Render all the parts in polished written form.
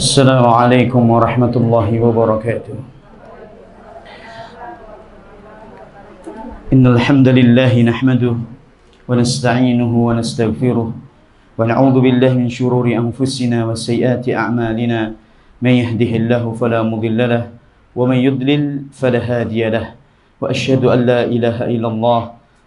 السلام عليكم ورحمة الله وبركاته. إن الحمد لله نحمده ونستعينه ونستغفره ونعوذ بالله من شرور أنفسنا وسيئات أعمالنا. من يهده الله فلا مضل له ومن يضلل فلا هادي له وأشهد أن لا إله إلا الله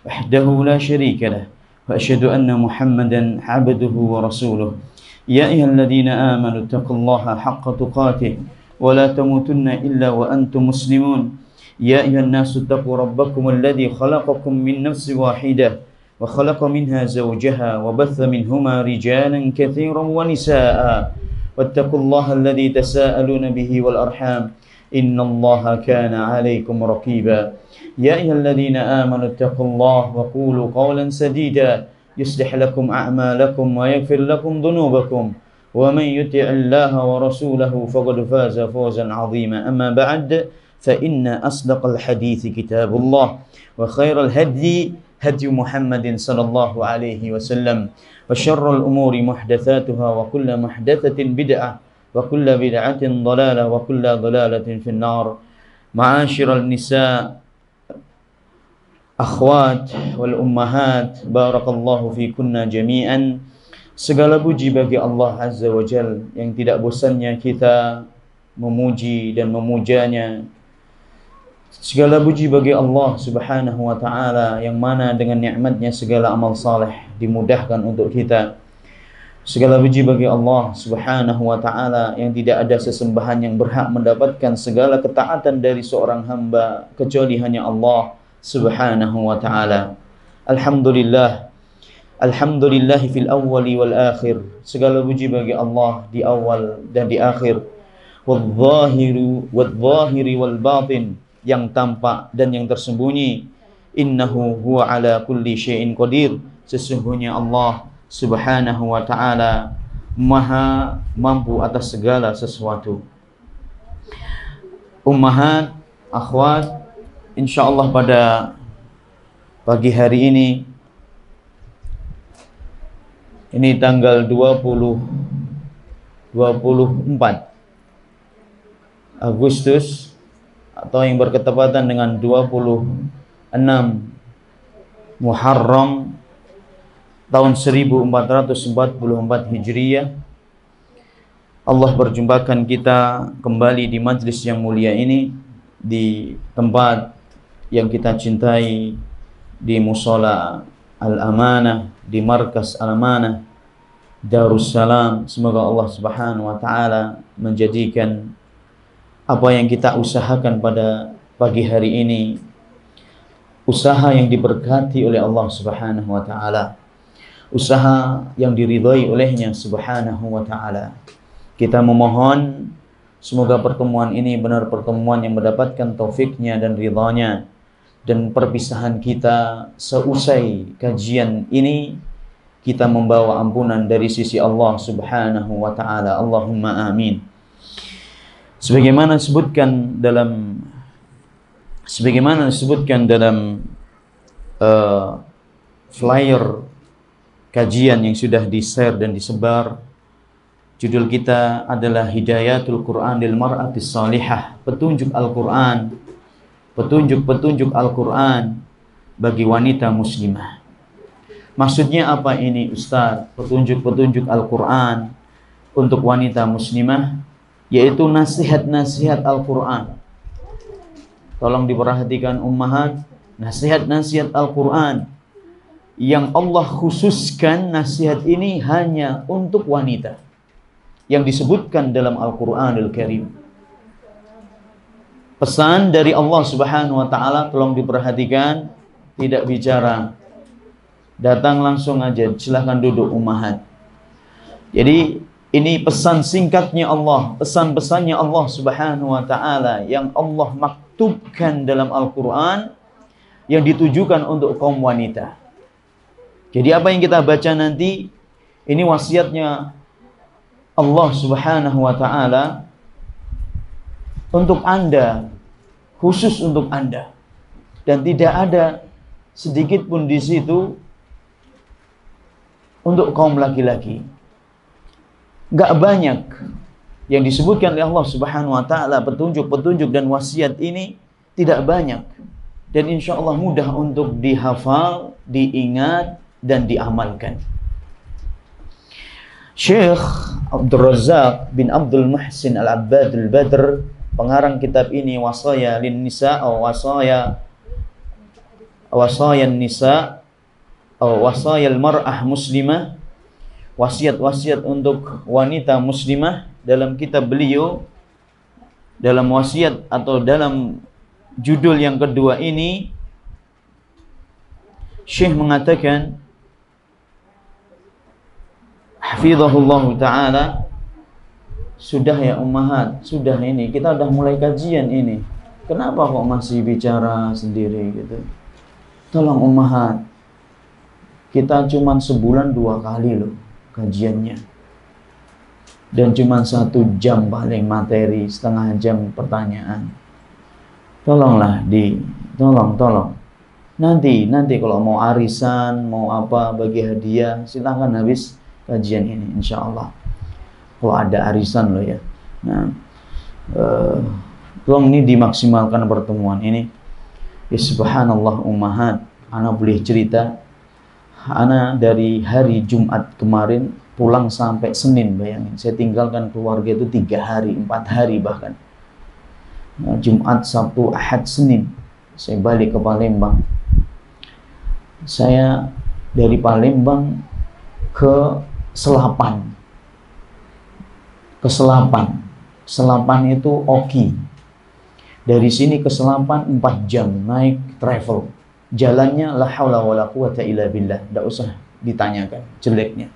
وحده لا شريك له وأشهد أن محمدا عبده ورسوله. يا أيها الذين آمنوا اتقوا الله حق تقاته ولا تموتن إلا وأنتم مسلمون. يا أيها الناس اتقوا ربكم الذي خلقكم من نفس واحدة وخلق منها زوجها وبث منهما رجالا كثيرا ونساء واتقوا الله الذي تساءلون به والأرحام إن الله كان عليكم رقيبا. يا أيها الذين آمنوا اتقوا الله وقولوا قولا سديدا يصلح لكم أعمالكم ويغفر لكم ذنوبكم ومن يطع الله ورسوله فقد فاز فوزا عظيما. أما بعد فإن أصدق الحديث كتاب الله وخير الهدي هدي محمد صلى الله عليه وسلم وشر الأمور محدثاتها وكل محدثة بدعة وكل بدعة ضلالة وكل ضلالة في النار. معاشر النساء akhwat wal ummahat, barakallahu fikunna jami'an. Segala puji bagi Allah Azza wa Jal yang tidak bosannya kita memuji dan memujanya. Segala puji bagi Allah Subhanahu wa ta'ala yang mana dengan nikmatnya segala amal saleh dimudahkan untuk kita. Segala puji bagi Allah Subhanahu wa ta'ala yang tidak ada sesembahan yang berhak mendapatkan segala ketaatan dari seorang hamba kecuali hanya Allah Subhanahu wa ta'ala. Alhamdulillah, alhamdulillah fil awwali wal akhir. Segala puji bagi Allah di awal dan di akhir. Wadh-dhahiri wal batin, yang tampak dan yang tersembunyi. Innahu huwa ala kulli syai'in qadir. Sesungguhnya Allah Subhanahu wa ta'ala maha mampu atas segala sesuatu. Ummahat, akhwat, insyaallah pada pagi hari ini tanggal 24 Agustus atau yang berketepatan dengan 26 Muharram tahun 1444 Hijriah. Allah berjumpakan kita kembali di majlis yang mulia ini, di tempat yang kita cintai, di Mushola Al-Amanah, di Markas Al-Amanah Darussalam. Semoga Allah Subhanahu wa ta'ala menjadikan apa yang kita usahakan pada pagi hari ini usaha yang diberkati oleh Allah Subhanahu wa ta'ala, usaha yang diridhai olehnya Subhanahu wa ta'ala. Kita memohon semoga pertemuan ini benar pertemuan yang mendapatkan taufiknya dan ridhanya, dan perpisahan kita seusai kajian ini kita membawa ampunan dari sisi Allah Subhanahu wa ta'ala. Allahumma amin. Sebagaimana disebutkan dalam flyer kajian yang sudah di-share dan disebar, judul kita adalah Hidayatul Quran lil Mar'atis Salihah, petunjuk Al-Quran, petunjuk Al-Quran bagi wanita muslimah. Maksudnya apa ini Ustaz? Petunjuk Al-Quran untuk wanita muslimah, yaitu nasihat-nasihat Al-Quran. Tolong diperhatikan ummahat, nasihat-nasihat Al-Quran yang Allah khususkan nasihat ini hanya untuk wanita, yang disebutkan dalam Al-Quranul Karim. Pesan dari Allah Subhanahu wa ta'ala, tolong diperhatikan, tidak bicara, datang langsung aja, silahkan duduk ummahat. Jadi ini pesan singkatnya Allah, pesan-pesannya Allah Subhanahu wa ta'ala yang Allah maktubkan dalam Al-Quran, yang ditujukan untuk kaum wanita. Jadi apa yang kita baca nanti, ini wasiatnya Allah Subhanahu wa ta'ala untuk Anda, khusus untuk Anda, dan tidak ada sedikit pun di situ untuk kaum laki-laki. Gak banyak Yang disebutkan oleh Allah Subhanahu wa taala, petunjuk-petunjuk dan wasiat ini tidak banyak, dan insya Allah mudah untuk dihafal, diingat, dan diamalkan. Syekh Abdul Razak bin Abdul Muhsin Al-Abbad Al-Badr, pengarang kitab ini, Wasaya lin Nisa atau Wasaya Nisa atau Wasaya al-Mar'ah Muslimah, wasiat-wasiat untuk wanita muslimah. Dalam kitab beliau, dalam wasiat atau dalam judul yang kedua ini, Syekh mengatakan, hafizahullah ta'ala, sudah ya ummahat, sudah ini, kita udah mulai kajian ini, kenapa kok masih bicara sendiri gitu? Tolong ummahat, kita cuman sebulan 2 kali loh kajiannya, dan cuman 1 jam paling materi, setengah jam pertanyaan. Tolonglah tolong. Nanti kalau mau arisan, mau apa, bagi hadiah, silahkan habis kajian ini, insya Allah. Kalau ada arisan loh ya. Nah, tolong ini dimaksimalkan pertemuan ini. Ya subhanallah ummahat, ana boleh cerita, ana dari hari Jumat kemarin pulang sampai Senin, bayangin. Saya tinggalkan keluarga itu 3 hari, 4 hari bahkan. Nah, Jumat, Sabtu, Ahad, Senin saya balik ke Palembang. Saya dari Palembang ke Selapan. Selapan itu Oki. Dari sini ke Selapan 4 jam naik travel. Jalannya la haula wala quwata illa billah, tidak usah ditanyakan jeleknya.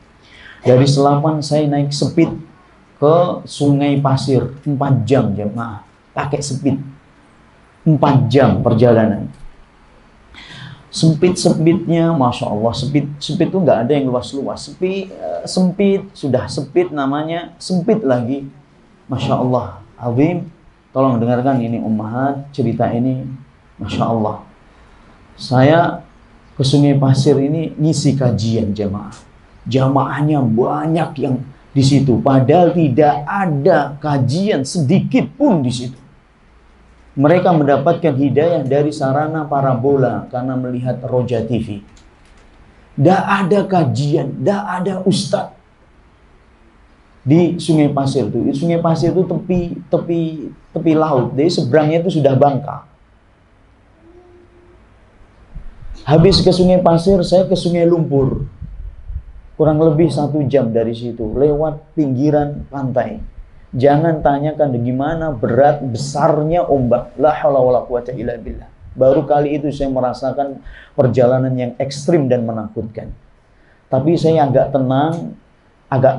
Dari Selapan saya naik speed ke Sungai Pasir 4 jam jemaah, pakai speed 4 jam perjalanan. Sempit-sempitnya, masya Allah, sempit itu nggak ada yang luas-luas. Sempit, sudah sempit namanya, sempit lagi, masya Allah, azim. Tolong dengarkan ini ummahat, cerita ini, masya Allah. Saya ke Sungai Pasir ini ngisi kajian jamaah. Jamaahnya banyak yang di situ, padahal tidak ada kajian sedikit pun di situ. Mereka mendapatkan hidayah dari sarana parabola karena melihat Roja TV. Tidak ada kajian, tidak ada ustadz di Sungai Pasir itu. Sungai Pasir itu tepi laut, jadi seberangnya itu sudah Bangka. Habis ke Sungai Pasir, saya ke Sungai Lumpur. Kurang lebih 1 jam dari situ, lewat pinggiran pantai. Jangan tanyakan gimana berat besarnya ombak. La haula wala quwata illa billah. Baru kali itu saya merasakan perjalanan yang ekstrim dan menakutkan. Tapi saya agak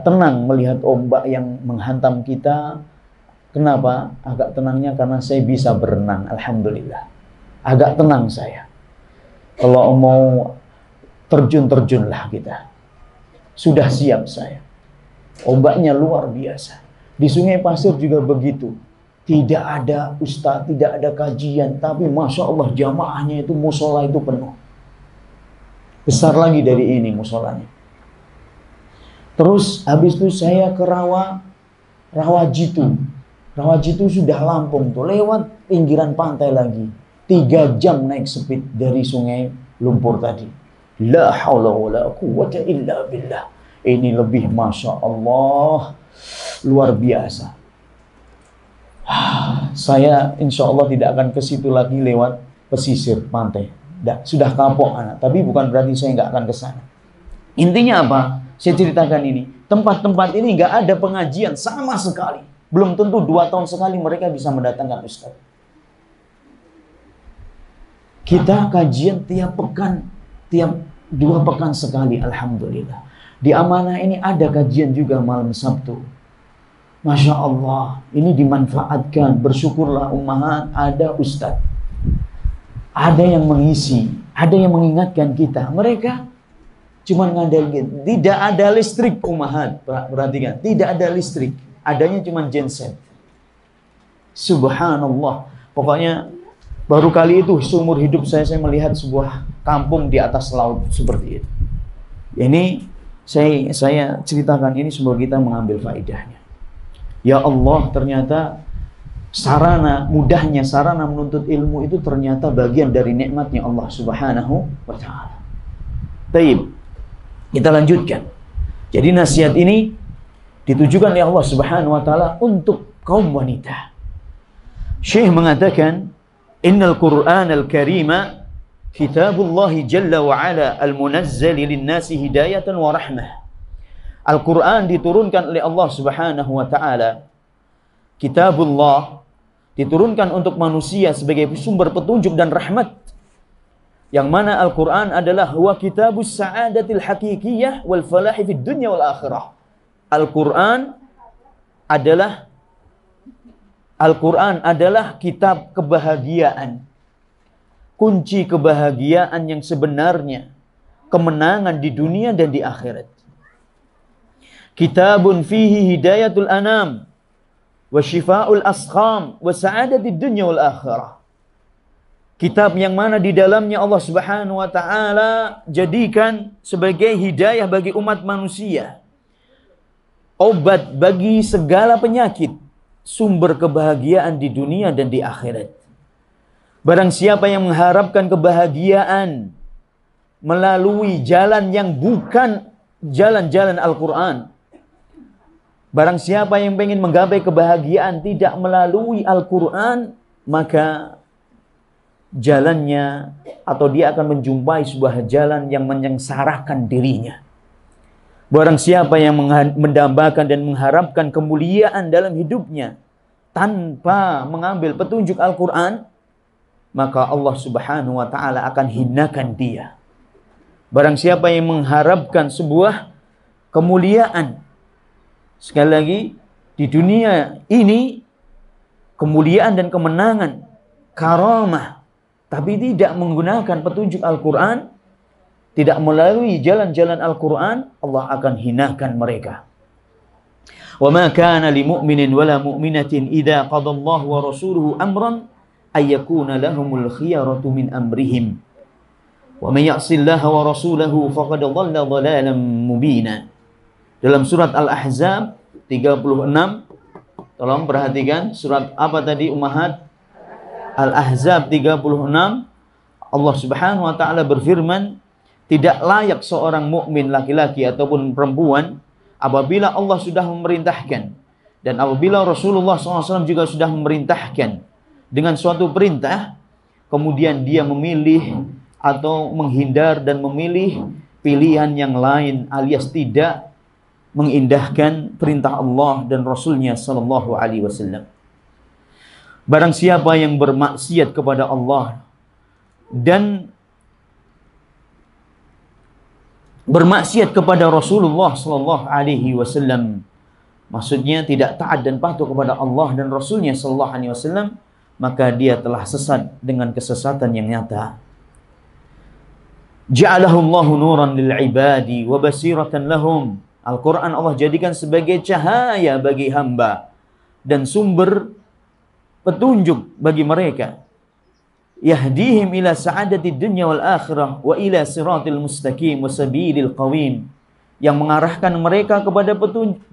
tenang melihat ombak yang menghantam kita. Kenapa? Agak tenangnya karena saya bisa berenang, alhamdulillah. Agak tenang saya. Kalau mau terjun-terjunlah kita. Sudah siap saya. Ombaknya luar biasa. Di Sungai Pasir juga begitu. Tidak ada ustaz, tidak ada kajian, tapi masya Allah jamaahnya itu, musola itu penuh. Besar lagi dari ini musolanya. Terus habis itu saya ke Rawajitu. Rawajitu sudah Lampung tuh, lewat pinggiran pantai lagi. 3 jam naik speed dari Sungai Lumpur tadi. La haula wala quwwata illa billah. Ini lebih masya Allah, luar biasa. Saya insya Allah tidak akan ke situ lagi lewat pesisir pantai. Sudah kapok anak, tapi bukan berarti saya nggak akan ke sana. Intinya apa? Saya ceritakan ini. Tempat-tempat ini nggak ada pengajian sama sekali. Belum tentu 2 tahun sekali mereka bisa mendatangkan ustaz. Kita kajian tiap pekan, tiap 2 pekan sekali, alhamdulillah. Di Amanah ini ada kajian juga malam Sabtu. Masya Allah, ini dimanfaatkan. Bersyukurlah ummahat, ada ustaz. Ada yang mengisi, ada yang mengingatkan kita. Mereka cuma ngandalkan. Tidak ada listrik ummahat, perhatikan. Tidak ada listrik, adanya cuma genset. Subhanallah. Pokoknya baru kali itu seumur hidup saya melihat sebuah kampung di atas laut seperti itu. Ini saya ceritakan ini semoga kita mengambil faedahnya. Ya Allah, ternyata mudahnya sarana menuntut ilmu itu ternyata bagian dari nikmatnya Allah Subhanahu wa ta'ala. Baik, kita lanjutkan. Jadi nasihat ini ditujukan oleh Allah Subhanahu wa ta'ala untuk kaum wanita. Syekh mengatakan, Innal Qur'anal Karima Kitabullah Jalla wa Ala al-munazzali lin-nasi hidayatan wa rahmah. Al-Quran diturunkan oleh Allah Subhanahu wa ta'ala. Kitabullah diturunkan untuk manusia sebagai sumber petunjuk dan rahmat. Yang mana Al-Quran adalah huwa kitabus sa'adatil hakikiyah wal falahi fid dunya wal akhirah. Al-Quran adalah kitab kebahagiaan. Kunci kebahagiaan yang sebenarnya. Kemenangan di dunia dan di akhirat. Kitabun fihi hidayatul anam. Wa shifa'ul askham. Wa sa'adatid dunya wal akhirah. Kitab yang mana di dalamnya Allah Subhanahu wa ta'ala jadikan sebagai hidayah bagi umat manusia. Obat bagi segala penyakit. Sumber kebahagiaan di dunia dan di akhirat. Barang siapa yang mengharapkan kebahagiaan melalui jalan yang bukan jalan-jalan Al-Quran. Barang siapa yang ingin menggapai kebahagiaan tidak melalui Al-Quran, maka jalannya atau dia akan menjumpai sebuah jalan yang menyengsarakan dirinya. Barang siapa yang mendambakan dan mengharapkan kemuliaan dalam hidupnya tanpa mengambil petunjuk Al-Quran, maka Allah Subhanahu wa ta'ala akan hinakan dia. Barang siapa yang mengharapkan sebuah kemuliaan, sekali lagi, di dunia ini kemuliaan dan kemenangan, karamah, tapi tidak menggunakan petunjuk Al-Quran, tidak melalui jalan-jalan Al-Quran, Allah akan hinakan mereka. Wa ma kana li mu'minin wala mu'minatin idza qadallahu wa rasuluhu amran ayyakuna lahumul khiyaratu min amrihim. Wa may ya'sillaha wa rasulahu faqad dhalla dhalalan mubina. Dalam surat Al-Ahzab 36, tolong perhatikan surat apa tadi Ummahat? Al-Ahzab 36, Allah Subhanahu wa ta'ala berfirman, tidak layak seorang mukmin laki-laki ataupun perempuan apabila Allah sudah memerintahkan dan apabila Rasulullah SAW juga sudah memerintahkan dengan suatu perintah, kemudian dia memilih atau menghindar dan memilih pilihan yang lain alias tidak mengindahkan perintah Allah dan Rasulnya sallallahu alaihi wasallam. Barang siapa yang bermaksiat kepada Allah dan bermaksiat kepada Rasulullah sallallahu alaihi wasallam, maksudnya tidak taat dan patuh kepada Allah dan Rasulnya sallallahu alaihi wasallam, maka dia telah sesat dengan kesesatan yang nyata. Ja'alahullahu nuran lil ibadi wa basiratan lahum. Al-Quran Allah jadikan sebagai cahaya bagi hamba dan sumber petunjuk bagi mereka. Yahdihim ila sa'adatid dunya wal akhirah wa ila siratil mustaqim wa sabilil qawim. Yang mengarahkan mereka kepada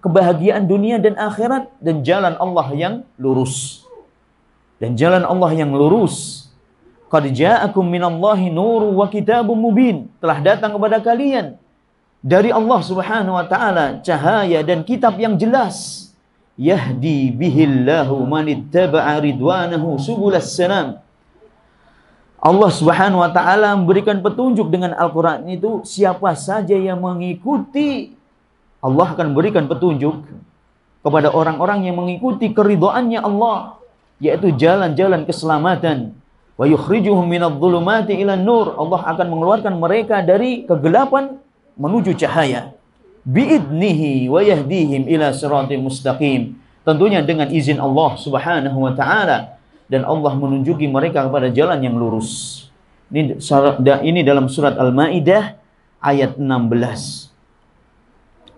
kebahagiaan dunia dan akhirat dan jalan Allah yang lurus. Dan jalan Allah yang lurus. Qad ja'akum minallahi nurun wa kitabun mubin. Telah datang kepada kalian dari Allah Subhanahu wa ta'ala cahaya dan kitab yang jelas. Yahdi bihillahu manittaba'a ridwanahu subulas salam. Allah Subhanahu wa ta'ala memberikan petunjuk dengan Al-Quran itu, siapa saja yang mengikuti, Allah akan berikan petunjuk kepada orang-orang yang mengikuti keridhaannya Allah, yaitu jalan-jalan keselamatan. Wa yukhrijuhum minadh-dhulumati ilan nur. Allah akan mengeluarkan mereka dari kegelapan menuju cahaya. Biidnihi wa yahdihim ila siratim mustaqim. Tentunya dengan izin Allah Subhanahu wa ta'ala. Dan Allah menunjuki mereka kepada jalan yang lurus. Ini dalam surat Al-Ma'idah ayat 16.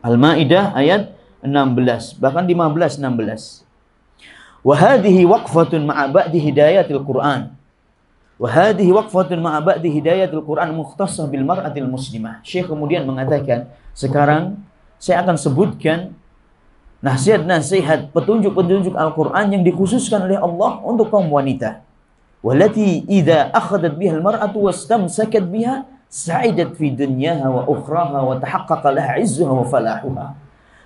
Al-Ma'idah ayat 16. Bahkan 15-16. Wa hadhihi waqfatun ma'a ba'di hidayatil Qur'an. Wahadihi waqfatun ma'a ba'di hidayatul Quran mukhtassah bil mar'atil muslimah. Syekh kemudian mengatakan, sekarang saya akan sebutkan nasihat-nasihat, petunjuk-petunjuk Al-Quran yang dikhususkan oleh Allah untuk kaum wanita. Wallati idza akhadat biha al-mar'atu wastamsakat biha sa'idat fi dunyaha wa ukhraha wa tahaqqaqa laha 'izzuha wa falahuha.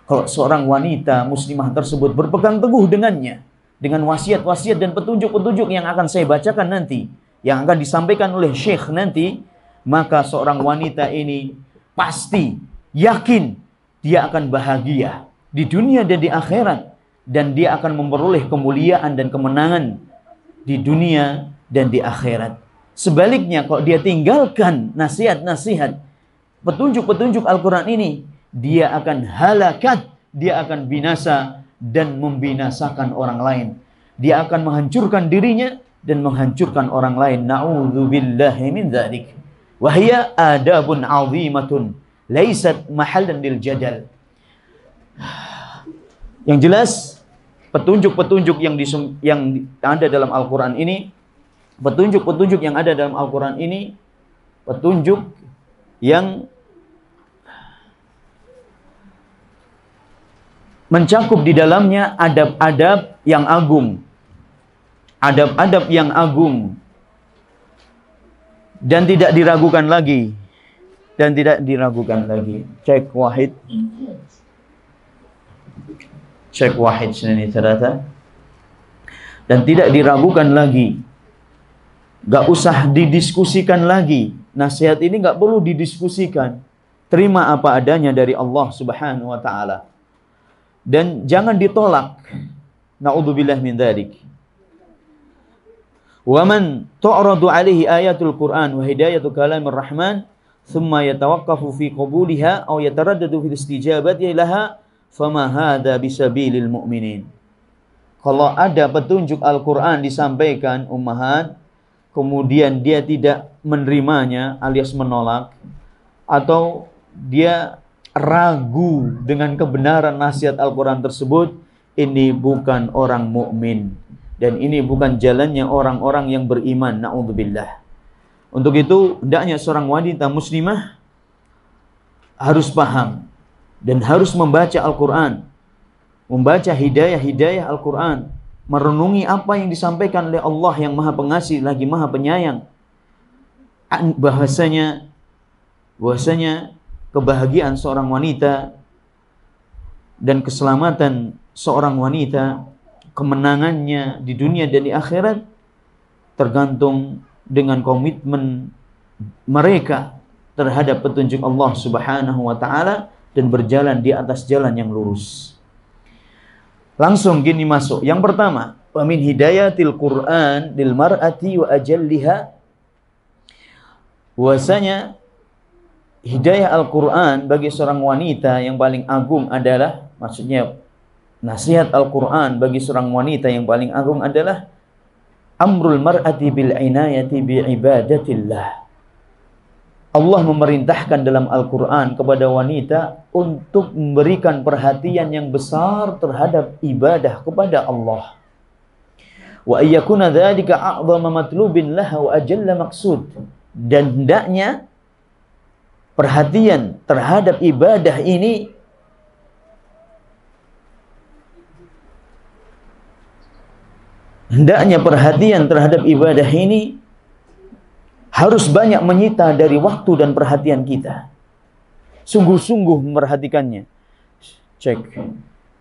Kalau seorang wanita muslimah tersebut berpegang teguh dengannya, dengan wasiat-wasiat dan petunjuk-petunjuk yang akan saya bacakan nanti, yang akan disampaikan oleh Syekh nanti, maka seorang wanita ini pasti yakin dia akan bahagia di dunia dan di akhirat, dan dia akan memperoleh kemuliaan dan kemenangan di dunia dan di akhirat. Sebaliknya, kalau dia tinggalkan nasihat-nasihat, petunjuk-petunjuk Al-Quran ini, dia akan halakat, dia akan binasa dan membinasakan orang lain. Dia akan menghancurkan dirinya dan menghancurkan orang lain. Na'udzubillahi min dzalik. Wa hiya adabun 'azimatun laisat mahallan lil jadal. Yang jelas, petunjuk-petunjuk yang ada dalam Al-Quran ini, petunjuk-petunjuk yang ada dalam Al-Quran ini, petunjuk yang mencakup di dalamnya adab-adab yang agung. Adab-adab yang agung. Dan tidak diragukan lagi. Dan tidak diragukan lagi. Cek wahid. Cek wahid senani terata. Dan tidak diragukan lagi. Gak usah didiskusikan lagi. Nasihat ini gak perlu didiskusikan. Terima apa adanya dari Allah Subhanahu wa ta'ala. Dan jangan ditolak. Na'udzubillah min dzalik. Wa man tu'radu alaihi ayatul Qur'an wa hidayatu kalamir rahman thumma yatawaqqafu fi qabuliha aw yataraddadu fi istijabati laha fama hadha bisabilil mu'minin. Kalau ada petunjuk Al-Quran disampaikan ummahat, kemudian dia tidak menerimanya alias menolak, atau dia ragu dengan kebenaran nasihat Al-Quran tersebut, ini bukan orang mukmin dan ini bukan jalannya orang-orang yang beriman. Na'udzubillah. Untuk itu hendaknya seorang wanita muslimah harus paham dan harus membaca Al-Quran, membaca hidayah-hidayah Al-Quran, merenungi apa yang disampaikan oleh Allah yang Maha Pengasih lagi Maha Penyayang. Bahasanya kebahagiaan seorang wanita dan keselamatan seorang wanita, kemenangannya di dunia dan di akhirat tergantung dengan komitmen mereka terhadap petunjuk Allah Subhanahu wa ta'ala dan berjalan di atas jalan yang lurus. Langsung gini masuk. Yang pertama, wa min hidayatil Qur'an lil mar'ati wa ajalliha. Bahwasanya hidayah Al-Quran bagi seorang wanita yang paling agung adalah, maksudnya nasihat Al-Quran bagi seorang wanita yang paling agung adalah amrul mar'ati bil inayati bi ibadatillah. Allah memerintahkan dalam Al-Quran kepada wanita untuk memberikan perhatian yang besar terhadap ibadah kepada Allah. Wa ayyakuna dzalika a'dhama matlubin laha wa ajalla maqsud. Dan hendaknya perhatian terhadap ibadah ini harus banyak menyita dari waktu dan perhatian kita. Sungguh-sungguh memperhatikannya. Cek.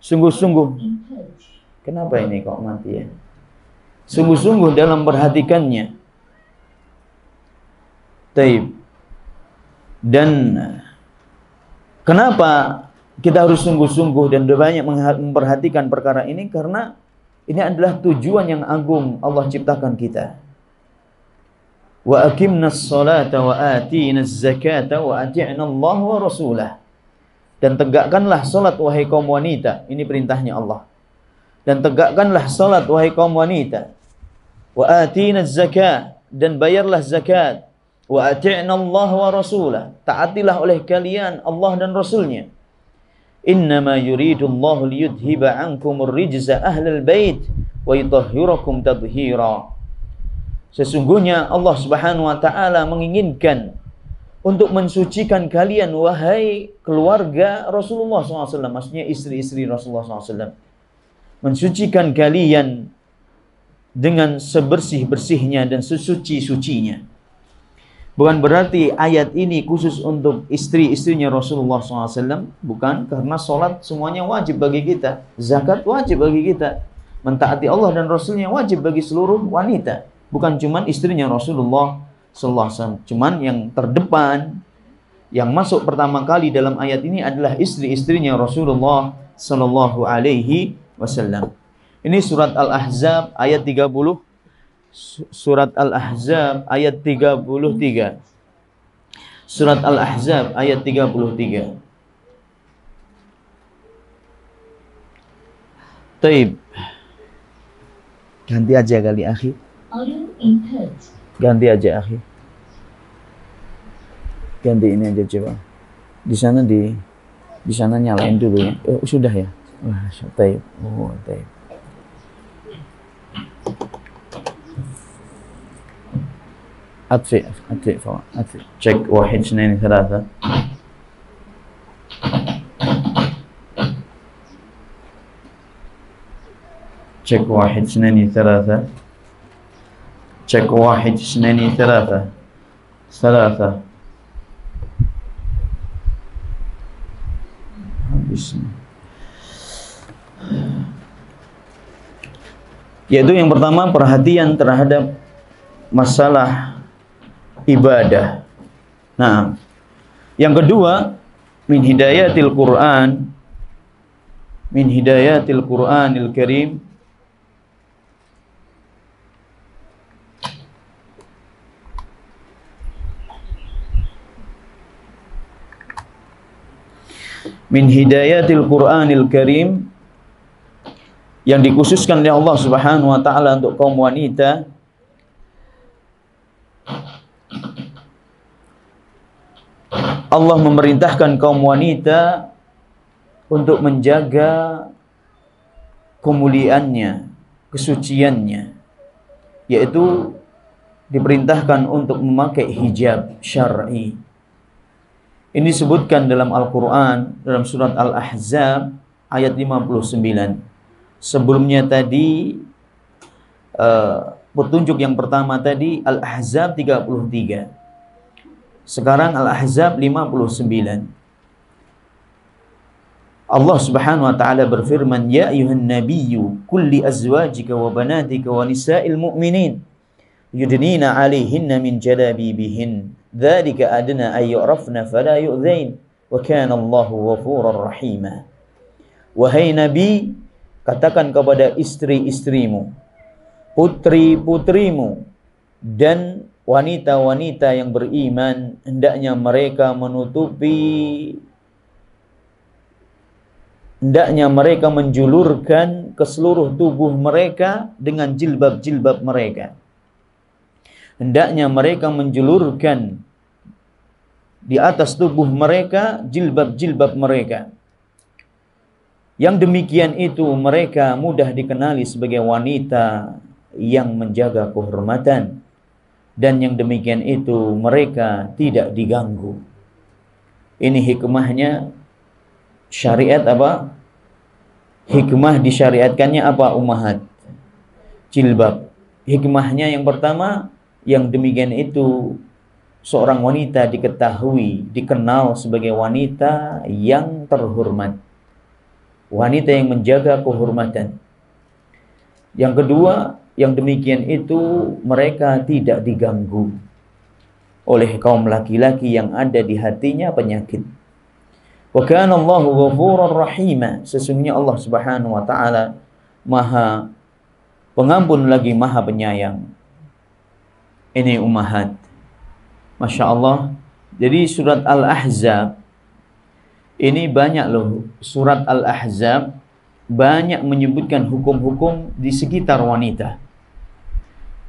Sungguh-sungguh. Kenapa ini kok mati ya? Sungguh-sungguh dalam memperhatikannya. Taib. Dan kenapa kita harus sungguh-sungguh dan banyak memperhatikan perkara ini? Karena ini adalah tujuan yang agung Allah ciptakan kita. Wa aqimnas salata wa atinaz zakata wa ati'na Allah wa rasulah. Dan tegakkanlah salat wahai kaum wanita. Ini perintahnya Allah. Dan tegakkanlah salat wahai kaum wanita. Wa atinaz zakat, dan bayarlah zakat. Wa ati'na Allah wa rasulah. Taatilah oleh kalian Allah dan Rasulnya. Innama yuridu Allah liyudhiba ankumur rijza ahlal bait wa yutahhirakum tadhhira. Sesungguhnya Allah Subhanahu wa taala menginginkan untuk mensucikan kalian wahai keluarga Rasulullah SAW, maksudnya istri-istri Rasulullah SAW, mensucikan kalian dengan sebersih-bersihnya dan sesuci-sucinya. Bukan berarti ayat ini khusus untuk istri-istrinya Rasulullah SAW, bukan, karena sholat semuanya wajib bagi kita, zakat wajib bagi kita, mentaati Allah dan Rasulnya wajib bagi seluruh wanita, bukan cuman istrinya Rasulullah SAW. Cuman yang terdepan, yang masuk pertama kali dalam ayat ini adalah istri-istrinya Rasulullah SAW. Ini surat Al-Ahzab ayat 30. Surat Al-Ahzab ayat 33. Surat Al-Ahzab ayat 33. Taib. Ganti aja kali akhi. Ganti aja akhi. Ganti ini aja coba. Di sana nyalain dulu ya. Oh, sudah ya. Wah, taib. Oh, taib. أطفئ check 1 2 3. check 1 2 3. check 1 2 3. 3. Yaitu yang pertama, perhatian terhadap masalah ibadah. Nah, yang kedua, min hidayatil Qur'anil Karim, min hidayatil Qur'anil Karim, yang dikhususkan oleh Allah Subhanahu wa taala untuk kaum wanita, Allah memerintahkan kaum wanita untuk menjaga kemuliaannya, kesuciannya, yaitu diperintahkan untuk memakai hijab syar'i. Ini disebutkan dalam Al-Quran, dalam surat Al-Ahzab ayat 59. Sebelumnya tadi petunjuk yang pertama tadi Al-Ahzab 33. Sekarang Al-Ahzab 59. Allah Subhanahu wa taala berfirman, ya ayuhan nabiyyu kulli azwajika wa banatika wa nisa'il mu'minin yudnina 'alaihinna min jalabibihin dzalika adna ay yu'rafna fala yu'dzain wa kana Allahu ghafurur rahima. Wahai nabi, katakan kepada istri-istrimu, putri-putrimu, dan wanita-wanita yang beriman, hendaknya mereka menjulurkan ke seluruh tubuh mereka dengan jilbab-jilbab mereka. Hendaknya mereka menjulurkan di atas tubuh mereka jilbab-jilbab mereka. Yang demikian itu mereka mudah dikenali sebagai wanita yang menjaga kehormatan, dan yang demikian itu mereka tidak diganggu. Ini hikmahnya syariat apa? Hikmah disyariatkannya apa? Ummahat, jilbab. Hikmahnya yang pertama, yang demikian itu seorang wanita diketahui, dikenal sebagai wanita yang terhormat, wanita yang menjaga kehormatan. Yang kedua, yang demikian itu mereka tidak diganggu oleh kaum laki-laki yang ada di hatinya penyakit. Wa kana Allahu ghafurur rahima, sesungguhnya Allah Subhanahu wa taala Maha Pengampun lagi Maha Penyayang. Ini ummahat. Masya Allah. Jadi surat Al-Ahzab ini banyak loh. Surat Al-Ahzab banyak menyebutkan hukum-hukum di sekitar wanita.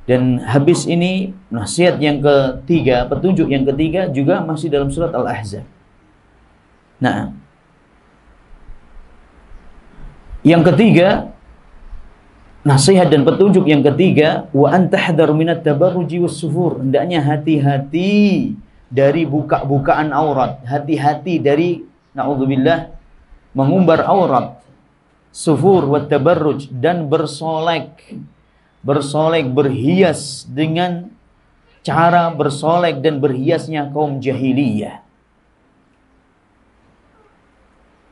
Dan habis ini nasihat yang ketiga, petunjuk yang ketiga juga masih dalam surat Al-Ahzab. Nah, yang ketiga, nasihat dan petunjuk yang ketiga, wa antahdhar minat tabarruji was sufur, hendaknya hati-hati dari buka-bukaan aurat. Hati-hati dari naudzubillah mengumbar aurat. Sufur wa tabarruj, dan bersolek, berhias dengan cara bersolek dan berhiasnya kaum jahiliyah.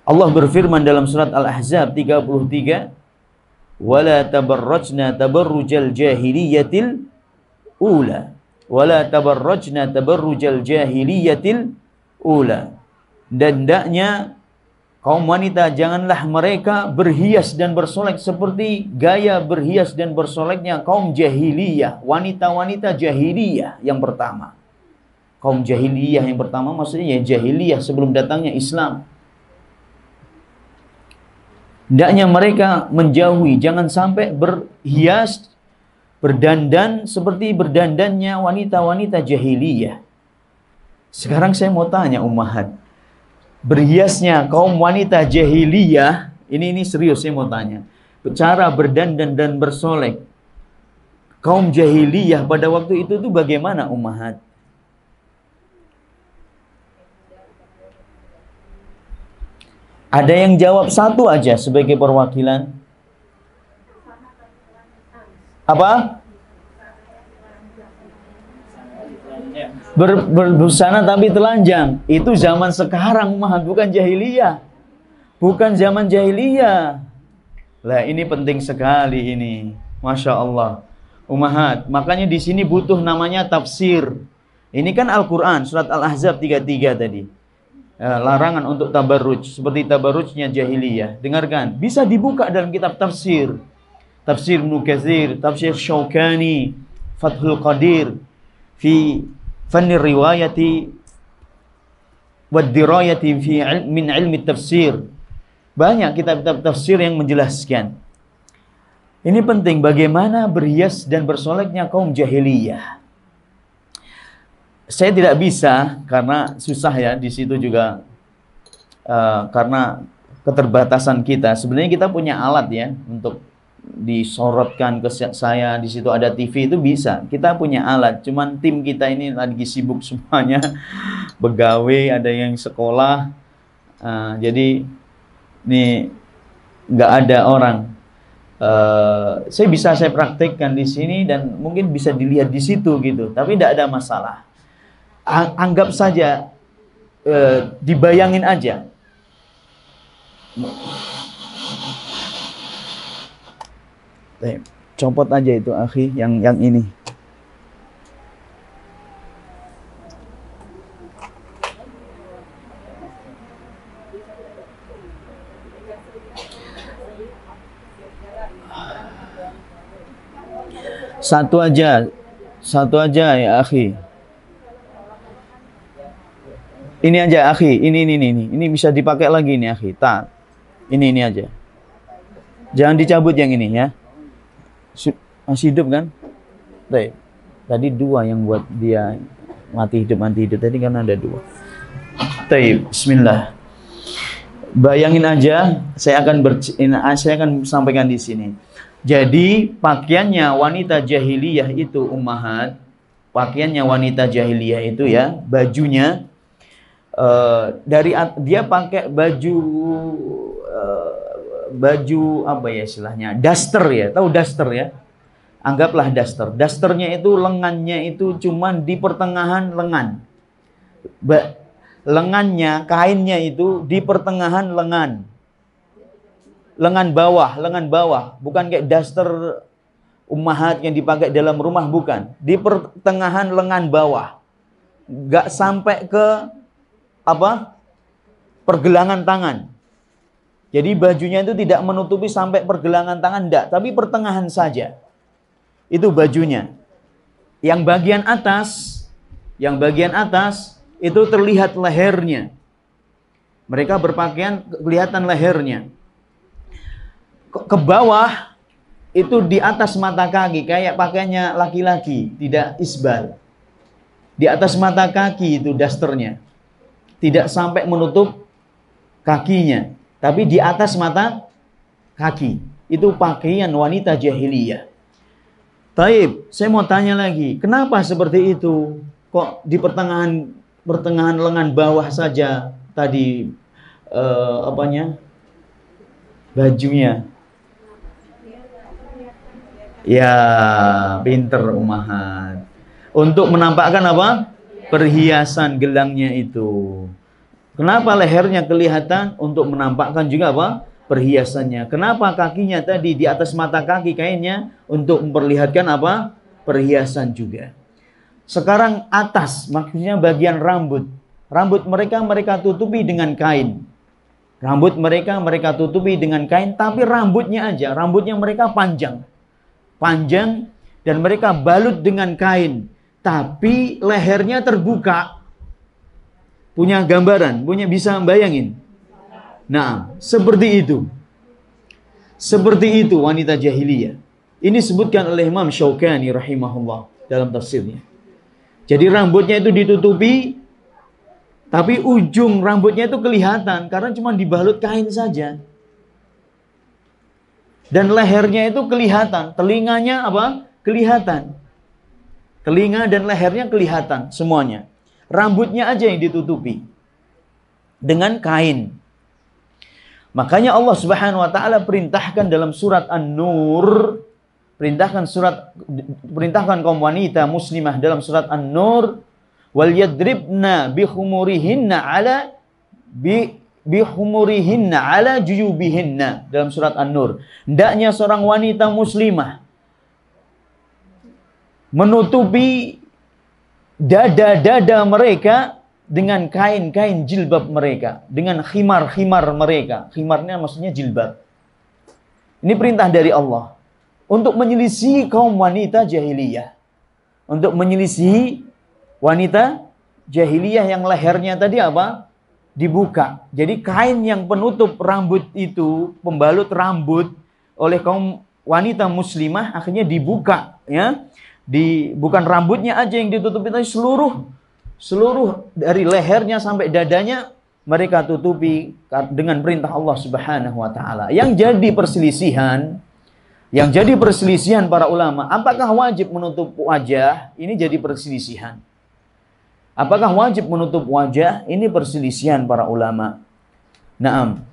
Allah berfirman dalam surat Al-Ahzab 33, "Wala tabarrajna tabarrujal jahiliyatil ula." Wala tabarrajna tabarrujal jahiliyatil ula. Dan hendaknya kaum wanita janganlah mereka berhias dan bersolek seperti gaya berhias dan bersoleknya kaum jahiliyah, wanita-wanita jahiliyah yang pertama. Kaum jahiliyah yang pertama maksudnya ya jahiliyah sebelum datangnya Islam. Hendaknya mereka menjauhi, jangan sampai berhias, berdandan seperti berdandannya wanita-wanita jahiliyah. Sekarang saya mau tanya ummahat, berhiasnya kaum wanita jahiliyah, ini serius saya mau tanya. Cara berdandan dan bersolek kaum jahiliyah pada waktu itu tuh bagaimana ummahat? Ada yang jawab satu aja sebagai perwakilan. Apa? Berbusana tapi telanjang. Itu zaman sekarang ummahat, bukan jahiliyah. Bukan zaman jahiliyah. Lah ini penting sekali ini. Masya Allah. Ummahat, makanya di sini butuh namanya tafsir. Ini kan Al-Quran, surat Al-Ahzab 33 tadi. Larangan untuk tabarruj seperti tabarrujnya jahiliyah. Dengarkan, bisa dibuka dalam kitab tafsir. Tafsir Ibnu Katsir, tafsir Syaukani, Fathul Qadir fi fanni riwayati wad dirayati fi min ilmi tafsir. Banyak kitab-kitab tafsir yang menjelaskan. Ini penting bagaimana berhias dan bersoleknya kaum jahiliyah. Saya tidak bisa karena susah ya di situ juga karena keterbatasan kita. Sebenarnya kita punya alat ya untuk disorotkan ke saya, di situ ada TV itu bisa. Kita punya alat, cuman tim kita ini lagi sibuk semuanya, begawe, ada yang sekolah, jadi ini nggak ada orang. Saya praktekkan di sini dan mungkin bisa dilihat di situ gitu, tapi tidak ada masalah. Anggap saja dibayangin aja. Copot aja itu akhi yang ini. Satu aja ya akhi. Ini aja akhi, ini bisa dipakai lagi nih akhi. Ini aja. Jangan dicabut yang ini ya. Masih hidup kan? Baik. Tadi dua yang buat dia mati hidup tadi kan ada dua. Baik, bismillah. Bayangin aja, saya akan sampaikan di sini. Jadi pakaiannya wanita jahiliyah itu ummahat, pakaiannya wanita jahiliyah itu ya, bajunya dia pakai baju apa ya istilahnya, daster ya, tahu daster ya, anggaplah daster. Dasternya itu lengannya itu cuman di pertengahan lengan, lengannya, kainnya itu di pertengahan lengan bawah, bukan kayak daster ummahat yang dipakai dalam rumah, bukan, di pertengahan lengan bawah, nggak sampai ke pergelangan tangan. Jadi bajunya itu tidak menutupi sampai pergelangan tangan, enggak, tapi pertengahan saja. Itu bajunya. Yang bagian atas itu terlihat lehernya. Mereka berpakaian kelihatan lehernya. Ke bawah itu di atas mata kaki, kayak pakaiannya laki-laki, tidak isbal. Di atas mata kaki itu dasternya. Tidak sampai menutup kakinya, tapi di atas mata kaki. Itu pakaian wanita jahiliyah. Taib, saya mau tanya lagi, kenapa seperti itu? Kok di pertengahan pertengahan lengan bawah saja tadi bajunya. Ya, pinter Ummahat. Untuk menampakkan apa? Perhiasan gelangnya itu. Kenapa lehernya kelihatan? Untuk menampakkan juga apa? Perhiasannya. Kenapa kakinya tadi di atas mata kaki kainnya? Untuk memperlihatkan apa? Perhiasan juga. Sekarang atas, maksudnya bagian rambut. Rambut mereka tutupi dengan kain. Rambut mereka tutupi dengan kain, tapi rambutnya mereka panjang. Panjang dan mereka balut dengan kain, tapi lehernya terbuka. Punya gambaran, bisa bayangin. Nah, seperti itu. Seperti itu wanita jahiliyah. Ini disebutkan oleh Imam Syaukani rahimahullah dalam tafsirnya. Jadi rambutnya itu ditutupi, tapi ujung rambutnya itu kelihatan karena cuma dibalut kain saja. Dan lehernya itu kelihatan, telinganya apa? Kelihatan. Telinga dan lehernya kelihatan semuanya. Rambutnya aja yang ditutupi dengan kain. Makanya Allah Subhanahu wa taala perintahkan dalam surat An-Nur, perintahkan kaum wanita muslimah dalam surat An-Nur, wal yadribna bihumurihinna ala juyubihinna dalam surat An-Nur. Hendaknya seorang wanita muslimah menutupi dada-dada mereka dengan kain-kain jilbab mereka, dengan khimar-khimar mereka. Khimarnya maksudnya jilbab. Ini perintah dari Allah untuk menyelisihi kaum wanita jahiliyah. Untuk menyelisihi wanita jahiliyah yang lehernya tadi apa? Dibuka. Jadi kain yang penutup rambut itu, pembalut rambut oleh kaum wanita muslimah akhirnya dibuka, ya. Bukan rambutnya aja yang ditutupi, tapi seluruh dari lehernya sampai dadanya mereka tutupi dengan perintah Allah Subhanahu wa taala. Yang jadi perselisihan para ulama, apakah wajib menutup wajah? Ini jadi perselisihan. Apakah wajib menutup wajah? Ini perselisihan para ulama. Naam.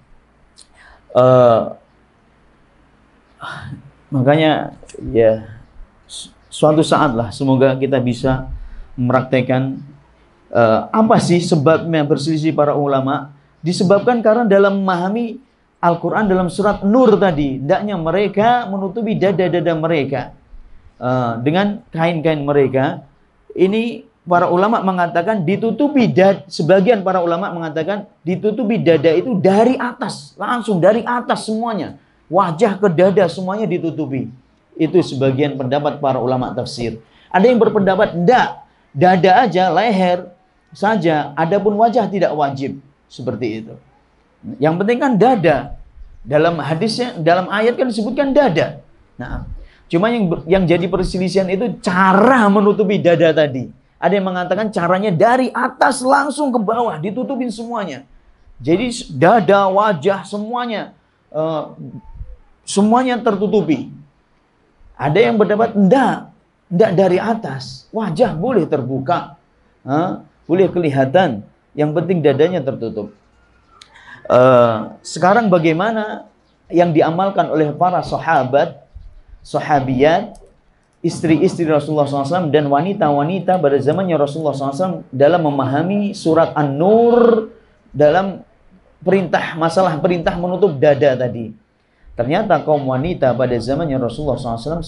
Makanya ya suatu saat lah semoga kita bisa mempraktekkan apa sih sebabnya berselisih para ulama? Disebabkan karena dalam memahami Al-Quran dalam surat Nur tadi, hendaknya mereka menutupi dada-dada mereka dengan kain-kain mereka. Ini para ulama mengatakan ditutupi sebagian para ulama mengatakan ditutupi dada itu dari atas, langsung dari atas semuanya. Wajah ke dada semuanya ditutupi. Itu sebagian pendapat para ulama tafsir. Ada yang berpendapat enggak, dada aja, leher saja, adapun wajah tidak wajib. Seperti itu. Yang penting kan dada. Dalam hadisnya, dalam ayat kan disebutkan dada. Nah, cuma yang jadi perselisihan itu cara menutupi dada tadi. Ada yang mengatakan caranya dari atas langsung ke bawah, ditutupin semuanya. Jadi dada, wajah, semuanya tertutupi. Ada yang berpendapat enggak dari atas. Wajah boleh terbuka, boleh kelihatan. Yang penting dadanya tertutup. Sekarang bagaimana yang diamalkan oleh para sahabiyat, istri-istri Rasulullah SAW dan wanita-wanita pada zamannya Rasulullah SAW dalam memahami surat An-Nur dalam masalah perintah menutup dada tadi. Ternyata kaum wanita pada zamannya Rasulullah SAW